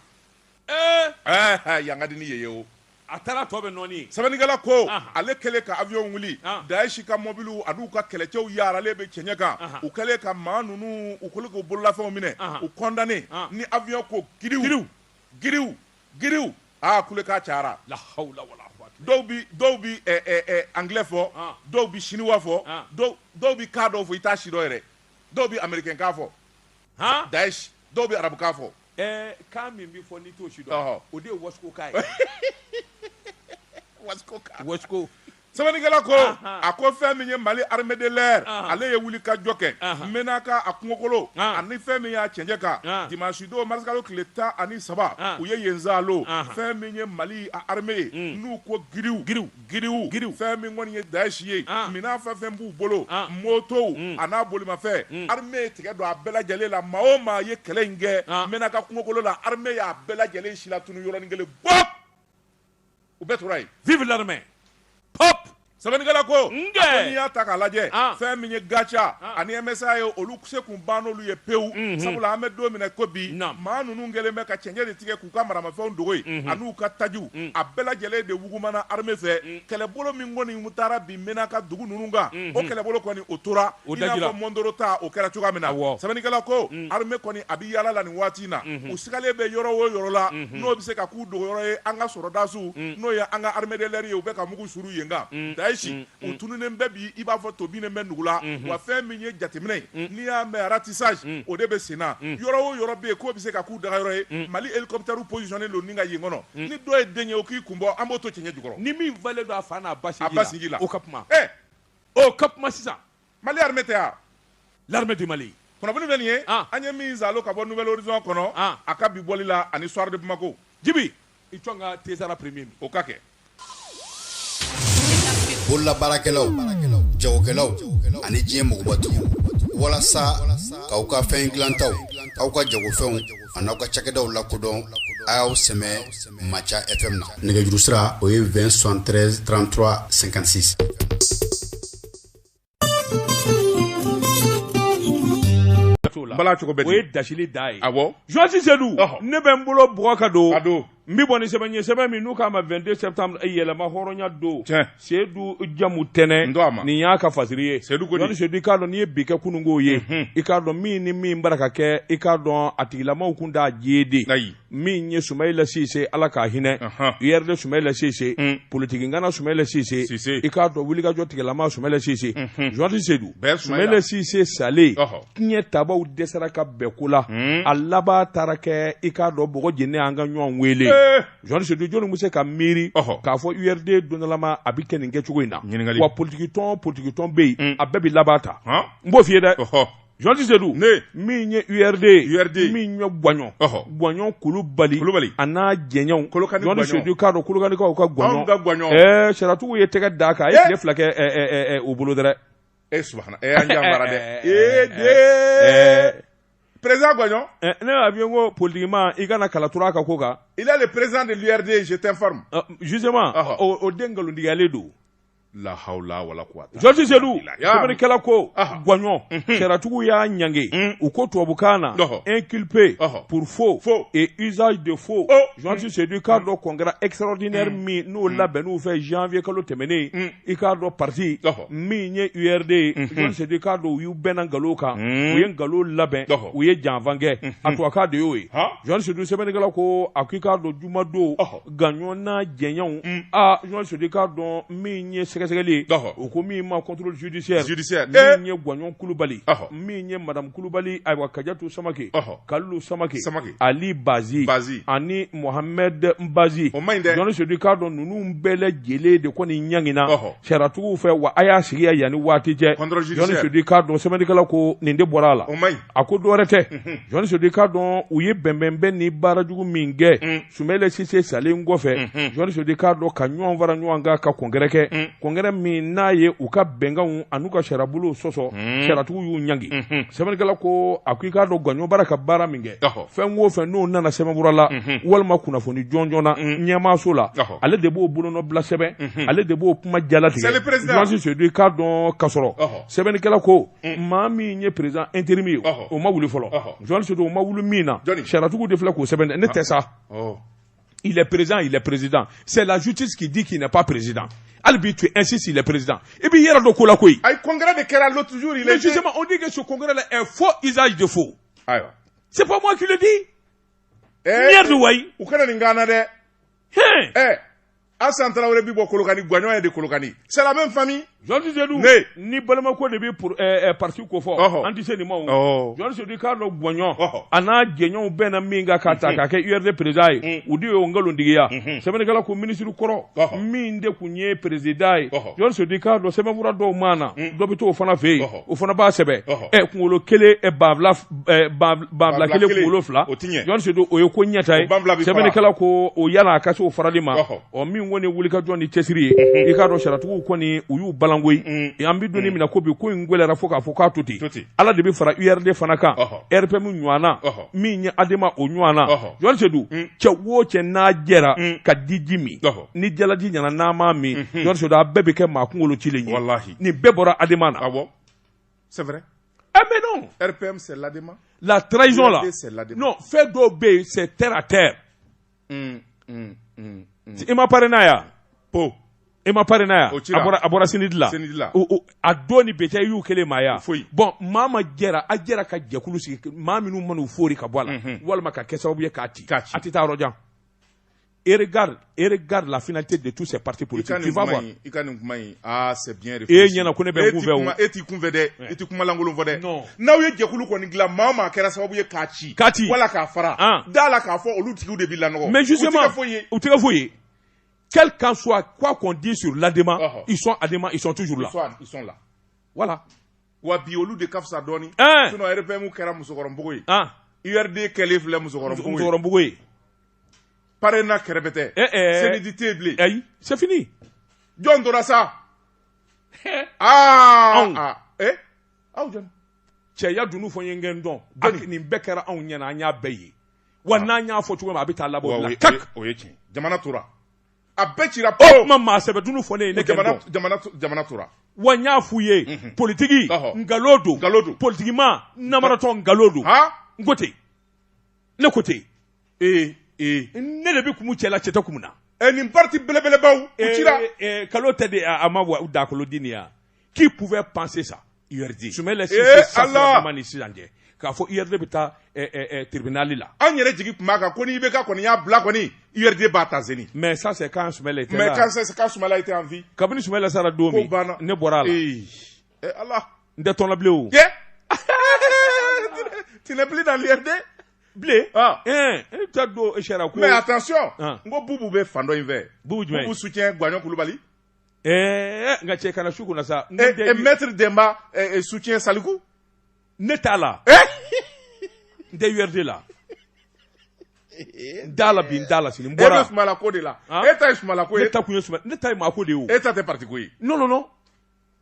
Speaker 3: yangadi ni ye o
Speaker 2: atara to be noni
Speaker 3: sabanikala ko ale kele ka avion wuli Daesh ka mobilu adu ka kelechew yarale be kenyaka u kele ka manunu u kole ko bolla fa mine u condamné ni avion ko giriw kule ka chara
Speaker 2: la hawla wala quwwata
Speaker 3: dow bi anglais fo dow bi chinois fo dow bi kado fo ita shiro ere dow bi americain ka fo Daesh dow bi arab ka fo
Speaker 2: kami mi fo ni to shido o de wasko kai wasko
Speaker 3: sabanikala ko ako fɛn min ye Mali armée de l'air ale ye wuli ka jɔ kɛ menaka a kungokolo ani fɛn min y'a cɛncɛ kan dimanche don marsikalo tile 13 u ye yenzalo fɛn min ye Mali a armée n'u ko giriw fɛn min kɔni ye Daesh ye mina fɛn b'u bolo motow a n'a bolimafɛn armée tigɛ don a bɛɛ lajɛlen la maa o maa ye kɛlɛ in kɛ menaka kungokolo la armée y'a bɛɛ lajɛlen si la tunu yɔrɔnin kelen bɔp u bɛɛ tora yen
Speaker 2: vive l'armée pop
Speaker 3: sabanikala ko n'i y'a ta k'a lajɛ fɛn min ye gacha ani MSA ye olu se kun ban n'olu ye pewu sabula an bɛ don minɛ ko bi maa ninnu kɛlen bɛ ka cɛncɛn de tigɛ k'u ka maramafɛnw dogo yen an'u ka tajiw a bɛɛ lajɛlen de wugumana armée fɛ kɛlɛbolo min kɔni taara bi Menaka dugu ninnu kan o kɛlɛbolo kɔni o tora i n'a fɔ Mondoro ta o kɛra cogoya min na sabanikala ko armée kɔni a bɛ yala la nin waati in na u sigalen bɛ yɔrɔ o yɔrɔ la n'o bɛ se ka k'u dogo yɔrɔ ye an ka sɔrɔdasiw n'o ye an ka armée de l'air ye u bɛ ka mugu suru yen kan u tununen bɛɛ bi i b'a fɔ tobinen bɛ nugu la wa fɛn min ye jateminɛ n'i y'a mɛn ratissage o de bɛ sen na yɔrɔ o yɔrɔ bɛ yen k'o bɛ se ka k'u daga yɔrɔ ye Mali hélicoptère positionné don ni ka yen kɔnɔ ni dɔ ye den ye o k'i kun bɔ an b'o to cɛncɛn jukɔrɔ
Speaker 2: ni min valen don a fa n'a ba sinji la o ka kuma sisan
Speaker 3: Mali armée tɛ ya
Speaker 2: l'armée du Mali
Speaker 3: kunnafoni bɛ nin ye an ye min zalo ka bɔ Nouvelle Horizon kɔnɔ a ka bi bɔli la ani soir de Bamako
Speaker 2: Jibi i tɔn ka Tezara premier min
Speaker 3: o ka kɛ
Speaker 4: bolla barakɛlaw jagokɛlaw ani diɲɛ mɔgɔbatigiw walasa k'aw ka fɛn dilantaw aw ka jagofɛnw ani aw ka cakɛdaw lakodɔn a y'aw sɛmɛ Macha FM na nɛgɛjuru sira o ye 20 73 33 56
Speaker 3: bala cogo bɛ
Speaker 2: o ye dasili da ye
Speaker 3: awɔ
Speaker 2: Joasi Seydou ne bɛ n bolo bɔgɔ ka don n bɛ bɔ ni sɛbɛn ye sɛbɛn min n'u k'a ma 22 septembre yɛlɛma hɔrɔnya don Seydou jamu tɛnɛ nin y'a ka fasiri ye Joasi Seydou i k'a dɔn n'i ye bi kɛ kununko ye i k'a dɔn min ni min bara ka kɛ i k'a dɔn a tigilamaw kun t'a diɲɛ de min ye Soumaïla Cissé ala k'a hinɛ URD Soumaïla Cissé politique ngana Soumaïla Cissé i k'a dɔn wulikajɔ tigilama Soumaïla Cissé Joasi Seydou Soumaïla Cissé salen tiɲɛ tabaw dɛsɛra ka bɛɛ ko la a laban taara kɛ i k'a dɔn bɔgɔ jeni an ka ɲɔgɔn wele Joasi Seydou jɔnni bɛ se ka miiri k'a fɔ URD dondalama a bɛ kɛ nin kɛ cogo in na wa politique tɔn bɛ yen a bɛɛ bɛ laban ta n b'o f'i ye dɛ Joasi Seydou min ye URD min ye Gwaɲɔn Kulubali a n'a jɛɲɛw Joasi Seydou k'a dɔn Kolokanikaw ka Gwaɲɔn sariyatigiw ye tɛgɛ d'a kan a ye tile fila kɛ u bolo dɛrɛ
Speaker 3: subahana an jamara dɛ président Gwaɲɔn
Speaker 2: ne y'a f'i ye ko politiquement i kana kala tura ka ko kan
Speaker 3: il est le président de l'URD je t'informe
Speaker 2: justement o den ngalontigiyalen don
Speaker 3: la hawla wala quwwata
Speaker 2: Joasi Seydou sɛbɛnnikɛla ko Gwaɲɔn sariyatigiw y'a ɲange u ko tubabukan na inculpé pour faux et usage de faux Joasi Seydou k'a dɔn congrès extraordinaire min n'o labɛnn'u fɛ janvier kalo tɛmɛnen i k'a dɔn parti min ye URD Joasi Seydou k'a dɔn u y'u bɛnna nkalon kan u ye nkalon labɛn u ye janfan kɛ a tubabukan de y'o ye Joasi Seydou sɛbɛnnikɛla ko a k'i k'a dɔn jumadon Gwaɲɔn n'a jɛɲɛw Joasi Seydou k'a dɔn min ye sɛgɛsɛgɛli o ko min ma contrôle judiciaire min ye Gwaɲɔn Kulubali min ye madame Kulubali ayiwa Kajatu Samake Kalilu Samake Ali Bazi ani Mohamed Mbazi Joasi Seydou k'a dɔn ninnu bɛɛ lajɛlen de kɔni ɲangina sariyatigiw fɛ wa a y'a sigi yanni waati cɛ Joasi Seydou k'a dɔn sɛbɛnnikɛla ko nin de bɔra a la a ko dɔwɛrɛ tɛ Joasi Seydou k'a dɔn u ye bɛnbɛnbɛn ni baarajugu min kɛ Soumaïla Cissé salen kɔfɛ Joasi Seydou k'a dɔn ka ɲɔgɔn fara ɲɔgɔn kan ka congrès kɛ congrès min n'a ye u ka bɛnkanw an'u ka sariyabolow sɔsɔ sariyatigiw y'u ɲangi sɛbɛnnikɛla ko a ko i k'a dɔn Gwaɲɔn bara ka baara min kɛ fɛn o fɛn n'o nana sɛbɛnfura la walima kunnafoni jɔnjɔn na ɲɛmaaso la ale de b'o bolonɔ bila sɛbɛn ale de b'o kuma jalatigɛ Joasi Seydou i k'a dɔn ka sɔrɔ sɛbɛnnikɛla ko maa min ye président intérim ye o ma wuli fɔlɔ Joasi Seydou o ma wuli min na sariyatigiw de filɛ k'o sɛbɛn ne tɛ sa Il est président. C'est la justice qui dit qu'il n'est pas président. Albi, tu insistes, il est président. Et puis, il y a le Kolakoi.
Speaker 3: Le congrès de Kera, l'autre jour, il est.
Speaker 2: Mais justement, on dit que ce congrès-là est un faux usage de faux. C'est pas moi qui le dis. Merde, ouais.
Speaker 3: Ou kana n'ingana de. Hassan Traoré Bibo Kolokani, Guagnon et de Kolokani. C'est la même famille.
Speaker 2: Jean-Luc Zedou, ni Balamako de pour parti Kofo, antiséniment. Jean-Luc Zedou, Carlo Guagnon, Anna Guagnon, Ben Minga Kataka, URD Président, ou Dio Ngolondia, Semenegala comme ministre du Coro, Minde Kounye Président, Jean-Luc Zedou, Carlo Semavura Domana, Dobito au Fanafé, au Fanaba Sebe, et Koulo Kele et Babla Kele Koulofla, Jean-Luc Zedou, Oyokouniata, Semenegala ko Oyana Kasso Faradima, o min woni wulika joni tesiri, e Carlo Sharatu Koni, Uyu Balangui, et Ambidoni Minakobi, Kouingwela Foka Tuti, ala de Bifara URD Fanaka, RPM Nuana, Minya Adema Onuana, Jean Sedou, Chawoche na Jera, Kadijimi, ni Jaladi Nama mi, Jean Sedou, Bebeke Makungo Chili, ni Bebora Ademana.
Speaker 3: C'est vrai?
Speaker 2: Ah mais non!
Speaker 3: RPM c'est l'Adema?
Speaker 2: La trahison là. Non, fait d'obé, c'est terre à terre. Il m'a parlé Naya. Po. Il m'a parlé Naya. Abora Sinidla. A doni bete yu kele maya. Bon, mama gera, a gera ka jakulusi, mami nou manu fori ka boala. Walma ka kesa obuye kati. Atita rojan. Et regarde la finalité de tous ces partis politiques. Tu vas voir.
Speaker 3: Ah, c'est bien réfléchi.
Speaker 2: Et il y en a qu'on est bien
Speaker 3: et tu convede, et tu kumalangolo vode. Non. Na ye jakulu ko ngla mama kera sababu kati. Wala ka fara. Dala ka fo olu tigu de bilano.
Speaker 2: Mais justement, ou tu voyez. Quel qu'en soit, quoi qu'on dise sur l'Adema, ils sont Adema, ils sont toujours là.
Speaker 3: Ils sont là.
Speaker 2: Voilà.
Speaker 3: Wabi olu de Kafsa Doni. Sinon RPM kera musokorombogoy. URD kelef le musokorombogoy. Parena kerebete. Sénédité blé.
Speaker 2: C'est fini.
Speaker 3: John Dorasa. John.
Speaker 2: Cheya dunu fo yengen don. Ni bekera on nyana anya bayi. Wana nya fo tuwa abita labo la.
Speaker 3: Oyechi. Jamana Tura. Abechira
Speaker 2: po. Mama sebe dunu fo ne
Speaker 3: Jamana Tura.
Speaker 2: Wanya fuye. Politiki. Ngalodo. Politiki ma. Namaraton ngalodo. Ngote. Ne kote. Ne le bi kumu chela cheta kumuna.
Speaker 3: Ni parti belebele baou.
Speaker 2: Kalote de amawa uda kolodinia. Qui pouvait penser ça? URD. Je me laisse
Speaker 3: Allah.
Speaker 2: K'a fɔ URD bɛ taa tribunal la.
Speaker 3: An yɛrɛ jigi tun b'a kan ko n'i bɛ ka kɔni y'a bila kɔni URD b'a ta zeni.
Speaker 2: Mais ça c'est quand Soumaïla était là.
Speaker 3: Mais quand Soumaïla était en vie.
Speaker 2: Kabini Soumaïla sara don min ne bɔra la.
Speaker 3: Allah.
Speaker 2: N tɛ tɔn la bilen o.
Speaker 3: Tu n'es plus dans l'URD?
Speaker 2: Blé. Tu as do Echara ko.
Speaker 3: Mais attention. Ngo Boubou bɛ fan dɔ in fɛ. Boubou soutient Guagnon Koulibaly.
Speaker 2: Nga cɛ kana su kunna sa.
Speaker 3: Et Maître Demba soutient Salikou.
Speaker 2: Ne t'a la. Nde URD la. Dala bin dala sini.
Speaker 3: Mbora. Sumala ko de la. Eta Sumala ko.
Speaker 2: Eta kunye Sumala. Ne ta ma ko de o.
Speaker 3: Eta te parti ko yi.
Speaker 2: Non.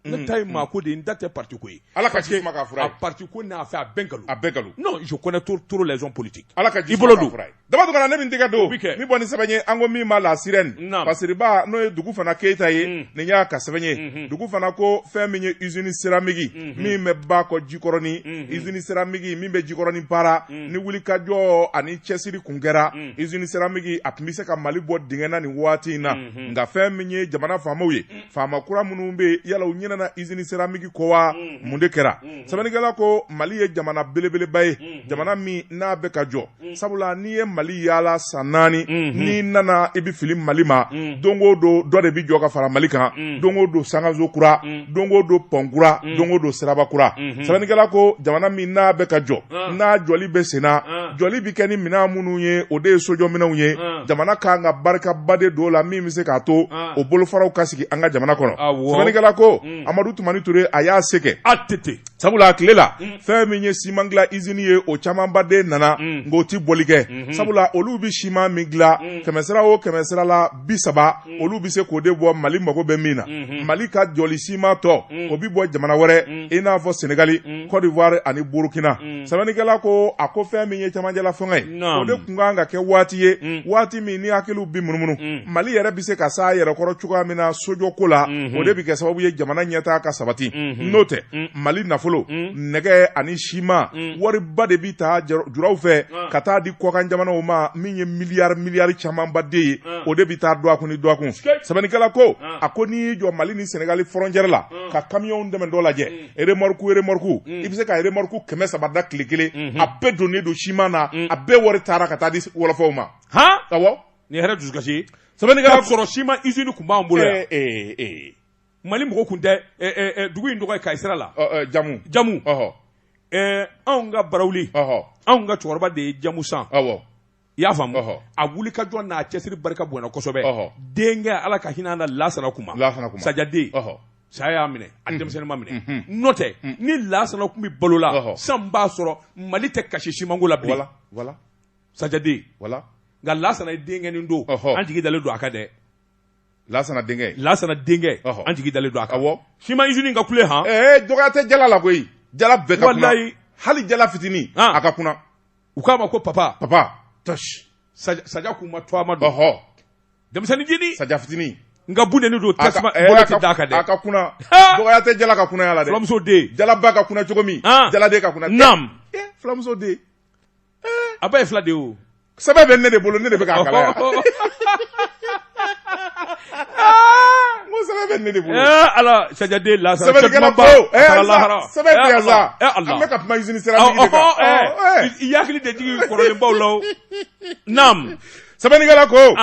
Speaker 2: Ne ta ma ko de nda te parti ko yi.
Speaker 3: Ala ka ji maka fura.
Speaker 2: A parti ko n'a fait à Bengalou. Non, je connais trop les hommes politiques.
Speaker 3: Ala ka ji maka fura. Dama to kana ne bin diga do. Ni boni sabenye ango mi ma la sirène. Parce que ba no dugu fana keita ye ne nya ka sabenye. Dugu fana ko fɛn min ye usine céramique min bɛ ba ko Jikoroni usine céramique min bɛ Jikoroni para ni wuli ka jɔ ani cɛsiri kun kɛra usine céramique a tun bɛ se ka Mali bɔ dingɛ na nin waati in na nka fɛn min ye jamana faamaw ye faama kura minnu bɛ yala u ɲinɛna usine céramique ko wa mun de kɛra sɛbɛnnikɛla ko Mali ye jamana belebeleba ye jamana min n'a bɛ ka jɔ sabula n'i ye Mali yaala san 4 n'i nana i bɛ fili Mali ma don o don dɔ de bɛ jɔ ka fara Mali kan don o don Sangazo kura don o don Pɔnkura don o don Siraba kura sɛbɛnnikɛla ko jamana min n'a bɛ ka jɔ n'a jɔli bɛ sen na jɔli bɛ kɛ ni minɛn minnu ye o de ye sojɔminɛnw ye jamana kan ka barikaba de don o la min bɛ se k'a to o bolofaraw ka sigi an ka jamana kɔnɔ sɛbɛnnikɛla ko Amadu Tumani Ture a y'a se kɛ sabula a tile la fɛn min ye siman dilan usine ye o camanba de nana nka o ti bɔli kɛ sabula olu bɛ siman min dilan kɛmɛsira o kɛmɛsira la 30 olu bɛ se k'o de bɔ Mali mago bɛ min na Mali ka jɔli siman tɔ o bɛ bɔ jamana wɛrɛ i n'a fɔ Senegali Côte d'Ivoire ani Burkina sɛbɛnnikɛla ko a ko fɛn min ye cɛmancɛla fɛngɛ ye o de tun kan ka kɛ waati ye waati min ni hakiliw bɛ munumunu Mali yɛrɛ bɛ se ka s'a yɛrɛ kɔrɔ cogoya min na sojɔ ko la o de bɛ kɛ sababu ye jamana ɲɛtaa ka sabati n'o tɛ Mali nafolo nafolo nɛgɛ ani siman wariba de bi taa juraw fɛ ka taa di kɔkan jamanaw ma min ye miliyari camanba de ye o de bi taa do a kun ni do a kun sɛbɛnnikɛla ko a ko n'i y'i jɔ Mali ni Senegal frontière la ka camion dɛmɛ dɔ lajɛ remorque i bɛ se ka remorque 300 da tile kelen a bɛɛ donnen don siman na a bɛɛ wari taara ka taa di wɔlɔfɔw ma awɔ
Speaker 2: ni hɛrɛ dusukasi
Speaker 3: sɛbɛnnikɛla
Speaker 2: sɔrɔ siman usine kun b'an bolo yan Mali mɔgɔ kun tɛ dugu in tɔgɔ ye Kayisara la
Speaker 3: jamu
Speaker 2: anw ka barawuli anw ka cɛkɔrɔba de ye jamu san i y'a faamu a wuli ka jɔ n'a cɛsiri barika bonyana kosɛbɛ denkɛ Ala ka hinɛ na Lasana kuma Sajaden saya y'a minɛ a denmisɛnnin ma minɛ n'o tɛ ni Lasana kun bi balo la san b'a sɔrɔ Mali tɛ kasi simanko la bilen Sajaden nka Lasana ye denkɛnin don an jigi dalen don a ka dɛ
Speaker 3: Lasana denkɛ an jigi dalen don a kan
Speaker 2: siman usine ka kule han
Speaker 3: dɔgɔya tɛ jala la koyi jala bɛɛ ka kunna hali jala fitinin a ka kunna
Speaker 2: u k'a ma ko papa Saja kun ma to ma don denmisɛnnin jini
Speaker 3: Saja fitinin
Speaker 2: nka buneni don tasuma bolo tɛ d'a kan dɛ
Speaker 3: a ka kunna dɔgɔya tɛ jala ka kunna ya la dɛ
Speaker 2: fulamuso den
Speaker 3: jala ba ka kunna cogo min jala den ka kunna
Speaker 2: nam
Speaker 3: fulamuso den
Speaker 2: a ba ye fila de o
Speaker 3: sɛbɛn bɛ ne de bolo ne de bɛ k'a kala yan sɛbɛn bɛ ne de bolo
Speaker 2: ala Sajaden Lasana
Speaker 3: sɛbɛnnikɛla ko sɛbɛn bɛ yan sa an bɛ ka kuma usine céramtique de kan
Speaker 2: i yakili de jigi kɔrɔlenbaw la o nam
Speaker 3: sɛbɛnnikɛla ko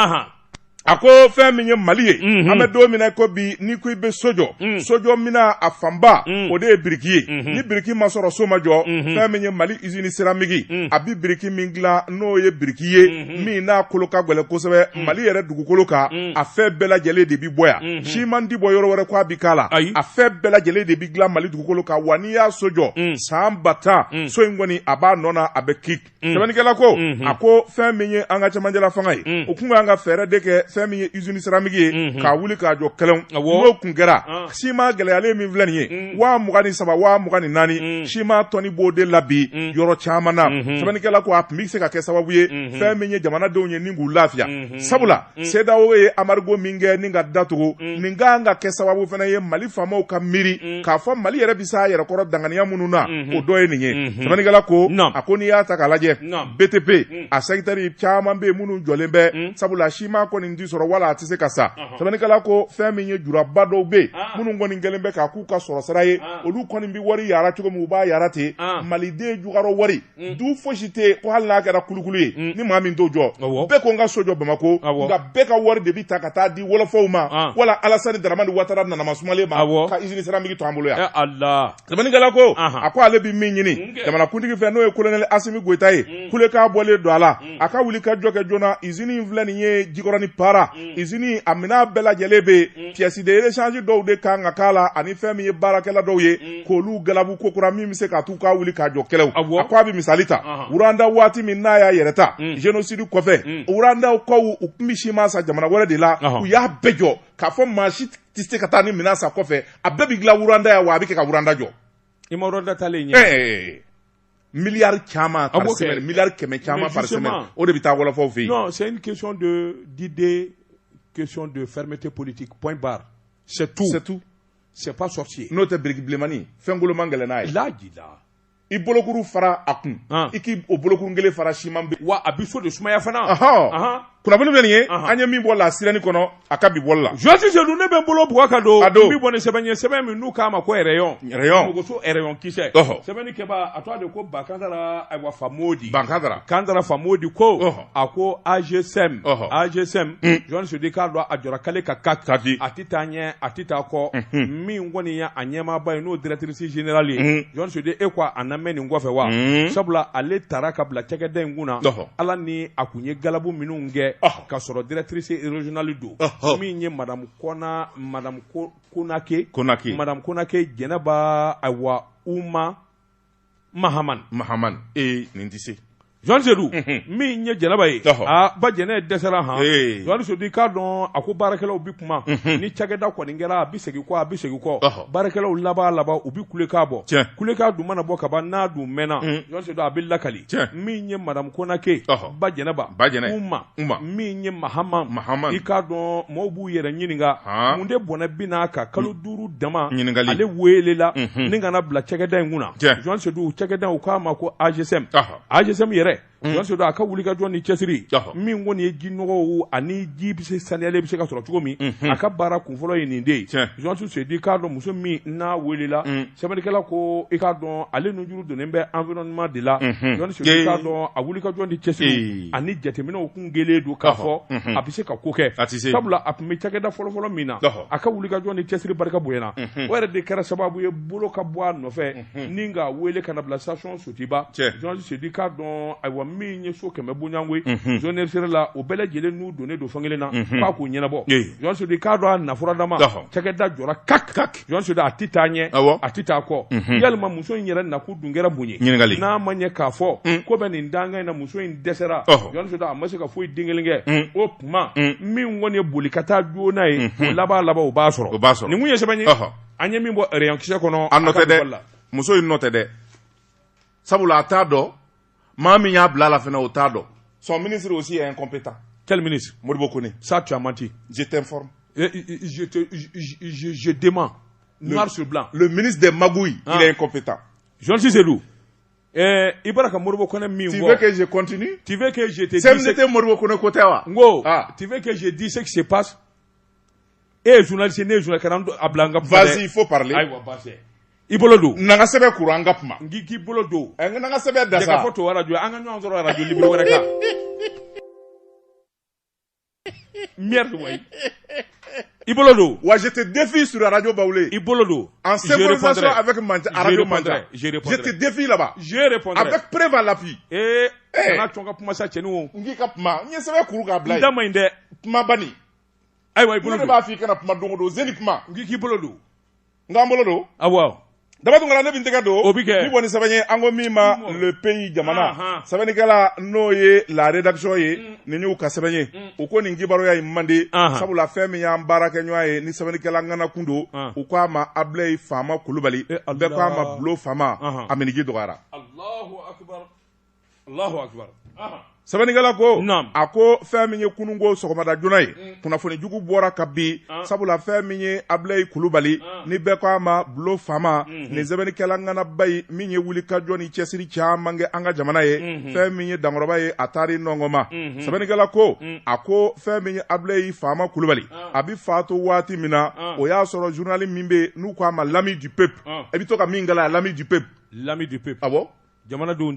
Speaker 3: a ko fɛn min ye Mali ye an bɛ don min na ko bi n'i ko i bɛ so jɔ mina a fanba o de ye biriki ye ni biriki ma sɔrɔ so ma jɔ fɛn min ye Mali usine céramtique a bi biriki min dilan n'o ye biriki ye min n'a kolo ka gɛlɛn kosɛbɛ Mali yɛrɛ dugukolo kan a fɛn bɛɛ lajɛlen de bi bɔ yan siman di bɔ yɔrɔ wɛrɛ ko a bi k'a la a fɛn bɛɛ lajɛlen de bi dilan Mali dugukolo kan wa n'i y'a so jɔ san 10 so in kɔni a b'a nɔ na a bɛ kick sɛbɛnnikɛla ko a ko fɛn min ye an ka cɛmancɛla fanga ye o kun kan ka fɛɛrɛ de kɛ fɛn min ye usine céramtique ye k'a wuli k'a jɔ kɛlɛn n'o kun kɛra siman gɛlɛyalen min filɛ nin ye 23 24 siman tɔni b'o de la bi yɔrɔ caman na sɛbɛnnikɛla ko a tun bɛ se ka kɛ sababu ye fɛn min ye jamanadenw ye ni k'u lafiya sabula CEDEAO ye embargo min kɛ ni ka datugu nin kan ka kɛ sababu fana ye Mali faamaw ka miiri k'a fɔ Mali yɛrɛ bɛ s'a yɛrɛ kɔrɔ danganiya minnu na o dɔ ye nin ye sɛbɛnnikɛla ko a ko n'i y'a ta k'a lajɛ BTP a secteur caman bɛ yen minnu jɔlen bɛ sabula siman kɔni tɛ sɔrɔ wala a tɛ se ka sa sɛbɛnnikɛla ko fɛn min ye juraba dɔw bɛ yen minnu kɔni kɛlen bɛ k'a k'u ka sɔrɔ sira ye olu kɔni bɛ wari yara cogo min u b'a yara ten Maliden jukɔrɔ wari du fosi tɛ yen ko hali n'a kɛra kulukulu ye ni maa min t'o jɔ bɛɛ ko n ka so jɔ Bamako nka bɛɛ ka wari de bɛ ta ka taa di wɔlɔfɔw ma wala Alasani Daramani Ouattara nanama sumalen ma ka usine céramtique to an bolo yan sɛbɛnnikɛla ko a ko ale bɛ min ɲini jamanakuntigi fɛ n'o ye colonel Asimi Goita ye kulekan bɔlen don a la a ka wuli ka jɔ kɛ joona usine in filɛ nin ye Jikɔrɔni Para usine a minɛn bɛɛ lajɛlen bɛ pièces de rechange dɔw de kan ka k'a la ani fɛn min ye baarakɛla dɔw ye k'olu galabu kokura min bɛ se ka t'u ka wuli k'a jɔ kɛlɛw a ko a bɛ misali ta Wuranda waati min n'a y'a yɛrɛ ta génocide kɔfɛ Wurandaw kɔw u tun bɛ siman san jamana wɛrɛ de la u y'a bɛɛ jɔ k'a fɔ maa si tɛ se ka taa ni minɛn san kɔfɛ a bɛɛ bɛ dilan Wuranda yan wa a bɛ kɛ ka Wuranda jɔ
Speaker 2: i ma Wuranda talen ɲɛ
Speaker 3: milliards caman par semaine milliards kɛmɛ caman par semaine o de bɛ taa wɔlɔfɔw fɛ yen
Speaker 2: non c'est une question d'idée question de fermeté politique point barre c'est tout c'est pas sorcier
Speaker 3: n'o tɛ biriki bilemani fɛn goloman gɛlɛn n'a ye
Speaker 2: lajila
Speaker 3: i bolokuru fara a kun i k'i o bolokuru kelen fara siman bɛ
Speaker 2: wa a bɛ so de sumaya fana
Speaker 3: kunnafoni filɛ nin ye an ye min bɔ la sirani kɔnɔ a ka bi bɔli la
Speaker 2: Joasi Seydou ne bɛ n bolo bugɔ ka don n bɛ bɔ ni sɛbɛn ye sɛbɛn min n'u k'a ma ko rayon muguso rayon kisɛ sɛbɛnni kɛba a tɔgɔ de ko Bakandara ayiwa Famodi Kandara Famodi ko a ko AGSM Joasi Seydou k'a dɔn a jɔra k'ale ka kati a tɛ taa ɲɛ a tɛ taa kɔ min kɔni ye a ɲɛmaaba ye n'o directrice générale ye Joasi Seydou e ko a na mɛn nin kɔfɛ wa sabula ale taara ka bila cakɛda in kunna ala ni a kun ye galabu minnu kɛ ka sɔrɔ directrice régionale don min ye madame Konake Jɛnɛba ayiwa Uma Mahaman
Speaker 3: nin tɛ se
Speaker 2: Jean Sedou min ye jɛnɛba ye ba jɛnɛ dɛsɛra han Jean Sedou k'a dɔn a ko baarakɛlaw bi kuma ni cakɛda kɔni kɛra a bi segin kɔ baarakɛlaw laban u bi kulekan bɔ kulekan dun mana bɔ ka ban n'a dun mɛnna Jean Sedou a bi lakali min ye madame Konake ba jɛnɛba Uma min ye Mahama i k'a dɔn mɔɔw b'u yɛrɛ ɲininka mun de bɔnɛ bi n'a kan kalo 5 dama ale welela ni kana bila cakɛda in kunna Jean Sedou cakɛda u k'a ma ko AGSM yɛrɛ Jean Sedou a ka wulikajɔ ni cɛsiri min kɔni ye ji nɔgɔw ani ji bɛ se saniyalen bɛ se ka sɔrɔ cogo min a ka baara kunfɔlɔ ye nin de ye Jean Sedou k'a dɔn muso min n'a welela sɛbɛnnikɛla ko i k'a dɔn ale nujuru donnen bɛ environnement de la Jean Sedou k'a dɔn a wulikajɔ ni cɛsiri ani jateminɛw kun gɛlɛn don k'a fɔ a bɛ se ka ko kɛ sabula a tun bɛ cakɛda fɔlɔfɔlɔ min na a ka wulikajɔ ni cɛsiri barika bonyana o yɛrɛ de kɛra sababu ye bolo ka bɔ a nɔfɛ ni ka wele ka na bila station Sotiba Jean Sedou k'a dɔn ayiwa min ye so 100 bonyangoy zone sera la o bɛɛ lajɛlen n'u donnen don fangelen na k'a k'u ɲɛnabɔ Jean Sedou k'a dɔn a nafuradama cakɛda jɔra kak Jean Sedou a ti taa ɲɛ a ti taa kɔ yalima muso in yɛrɛ nakun dun kɛra mun ye n'a ma ɲɛ k'a fɔ ko bɛ nin dangan in na muso in dɛsɛra Jean Sedou a ma se ka foyi den kelen kɛ o tuma min kɔni ye boli ka taa joona ye o laban o b'a sɔrɔ nin kun ye sɛbɛn ye an ye min bɔ rayon kisɛ kɔnɔ
Speaker 3: a nɔ tɛ dɛ muso in nɔ tɛ dɛ sabula a t'a dɔn maa min y'a bila la fana o t'a dɔn son ministre aussi est incompétent.
Speaker 2: Quel ministre?
Speaker 3: Modibo Kone.
Speaker 2: Ça tu as menti.
Speaker 3: Je t'informe.
Speaker 2: Je demande noir sur blanc.
Speaker 3: Le ministre des magouilles, il est incompétent.
Speaker 2: Jean Sedou. Ibaraka Modibo Kone mi.
Speaker 3: Tu veux que je continue?
Speaker 2: Tu veux que je te dise?
Speaker 3: C'est Modibo Kone côté wa.
Speaker 2: Ngo. Tu veux que je dise ce qui se passe? Eh journaliste né journaliste a blanga.
Speaker 3: Vas-y, il faut parler.
Speaker 2: Aïwa basé. Ibolodo
Speaker 3: nanga sebe kuranga puma
Speaker 2: ngiki bolodo
Speaker 3: nanga sebe dasa
Speaker 2: de photo radio anga nyon zoro radio libre wereka merde way Ibolodo
Speaker 3: ouais je te défie sur la radio Baoulé
Speaker 2: Ibolodo
Speaker 3: en synchronisation avec radio Manta
Speaker 2: je
Speaker 3: te défie là-bas
Speaker 2: je répondrai
Speaker 3: avec preuve à l'appui
Speaker 2: kana tonga puma sa chenu
Speaker 3: ngika puma nye sebe kuruga blay
Speaker 2: ndama inde
Speaker 3: puma bani
Speaker 2: ay way Ibolodo
Speaker 3: ba fi kana puma dongo do zeni puma
Speaker 2: ngiki Ibolodo
Speaker 3: ngambolodo
Speaker 2: wow
Speaker 3: d'abord ngala ne bintega do
Speaker 2: Obike.
Speaker 3: Ni boni sabanye ango mima le pays jamana sabani kala noye la rédaction ye ni nyu ka sabanye uko ni ngibaro ya imande sabula femi ya mbaraka nyoye ni sabani kala ngana kundo uko ama ablay fama kulubali be ko ama blo fama amenigi dogara
Speaker 2: Allahu akbar
Speaker 3: sabani kala ko ako femi ye kunungo sogomada jonaye kunafoni jugu bora kabi sabula femi ye ablay kulubali ni be ko ama blo fama ni zabani kala ngana bay minye wuli ka joni cesiri chamange anga jamana ye femi ye dangoroba ye atari nongoma sabani kala ko ako femi ye ablay fama kulubali abi fato wati mina o ya soro journal mimbe nu ko ama l'ami du peuple e bi to ka mingala l'ami du peuple abo
Speaker 2: jamana do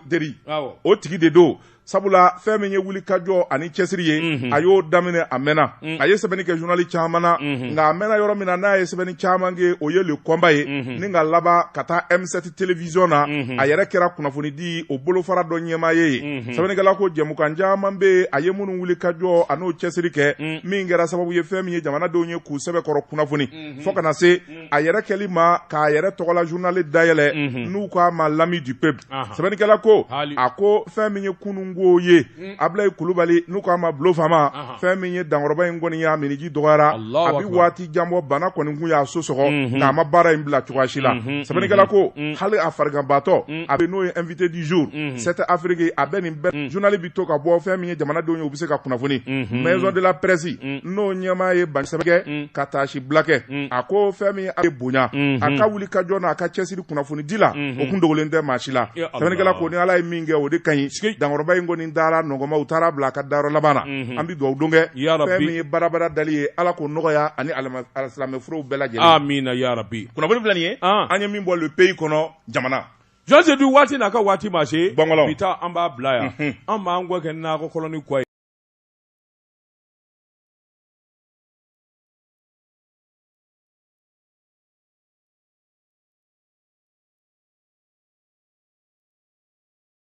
Speaker 2: deri
Speaker 3: o tigi de do sabula fɛn min ye wuli kajɔ ani cɛsiri ye a y'o daminɛ a mɛnna a ye sɛbɛnni kɛ journal caman na nka a mɛnna yɔrɔ min na n'a ye sɛbɛnni caman kɛ o ye le combat ye ni ka laban ka taa M7 télévision na a yɛrɛ kɛra kunnafoni di o bolofara dɔ ɲɛmaa ye sɛbɛnnikɛla ko jɛmukan caman bɛ a ye minnu wuli kajɔ a n'o cɛsiri kɛ min kɛra sababu ye fɛn min ye jamanadenw ye k'u sɛbɛkɔrɔ kunnafoni fo kana se a yɛrɛ kɛli ma k'a yɛrɛ tɔgɔla journal dayɛlɛ n'u k'a ma l'ami du peuple sɛbɛnnikɛla ko a ko fɛn min ye kunungo ye Ablaye Kulubali n'u k'a ma bulo fama fɛn min ye dankɔrɔba in kɔni y'a miniji dɔgɔyara a bi waati janbɔ bana kɔni kun y'a so sɔgɔ nka a ma baara in bila cogoya si la sɛbɛnnikɛla ko hali a fariganbaatɔ a bɛ n'o ye invité du jour cette Afrique a bɛ nin bɛɛ journal bi to ka bɔ fɛn min ye jamanadenw ye u bɛ se ka kunnafoni maison de la presse n'o ɲɛmaa ye bansɛbɛkɛ ka taasi bilakɛ a ko fɛn min ye a ye bonya a ka wuli ka jɔ n'a ka cɛsiri kunnafoni di la o kun dogolen tɛ maa si la sɛbɛnnikɛla ko ni Ala ye min kɛ o de ka ɲi dankɔrɔba in kɔni dara nɔgɔma u taara bila a ka dayɔrɔ laban na an bi dugawu don kɛ fɛn min ye barabara dali ye Ala k'o nɔgɔya ani alisilamɛforow bɛɛ lajɛlen
Speaker 2: amina ya rabbi
Speaker 3: kunnafoni filɛ nin ye an ye min bɔ le pays kɔnɔ jamana
Speaker 2: Jean Sedou waati n'a ka waati ma se
Speaker 3: Bangɔlɔ
Speaker 2: bi taa an b'a bila yan an b'an gɔ kɛ nakɔ kɔlɔni kɔ ye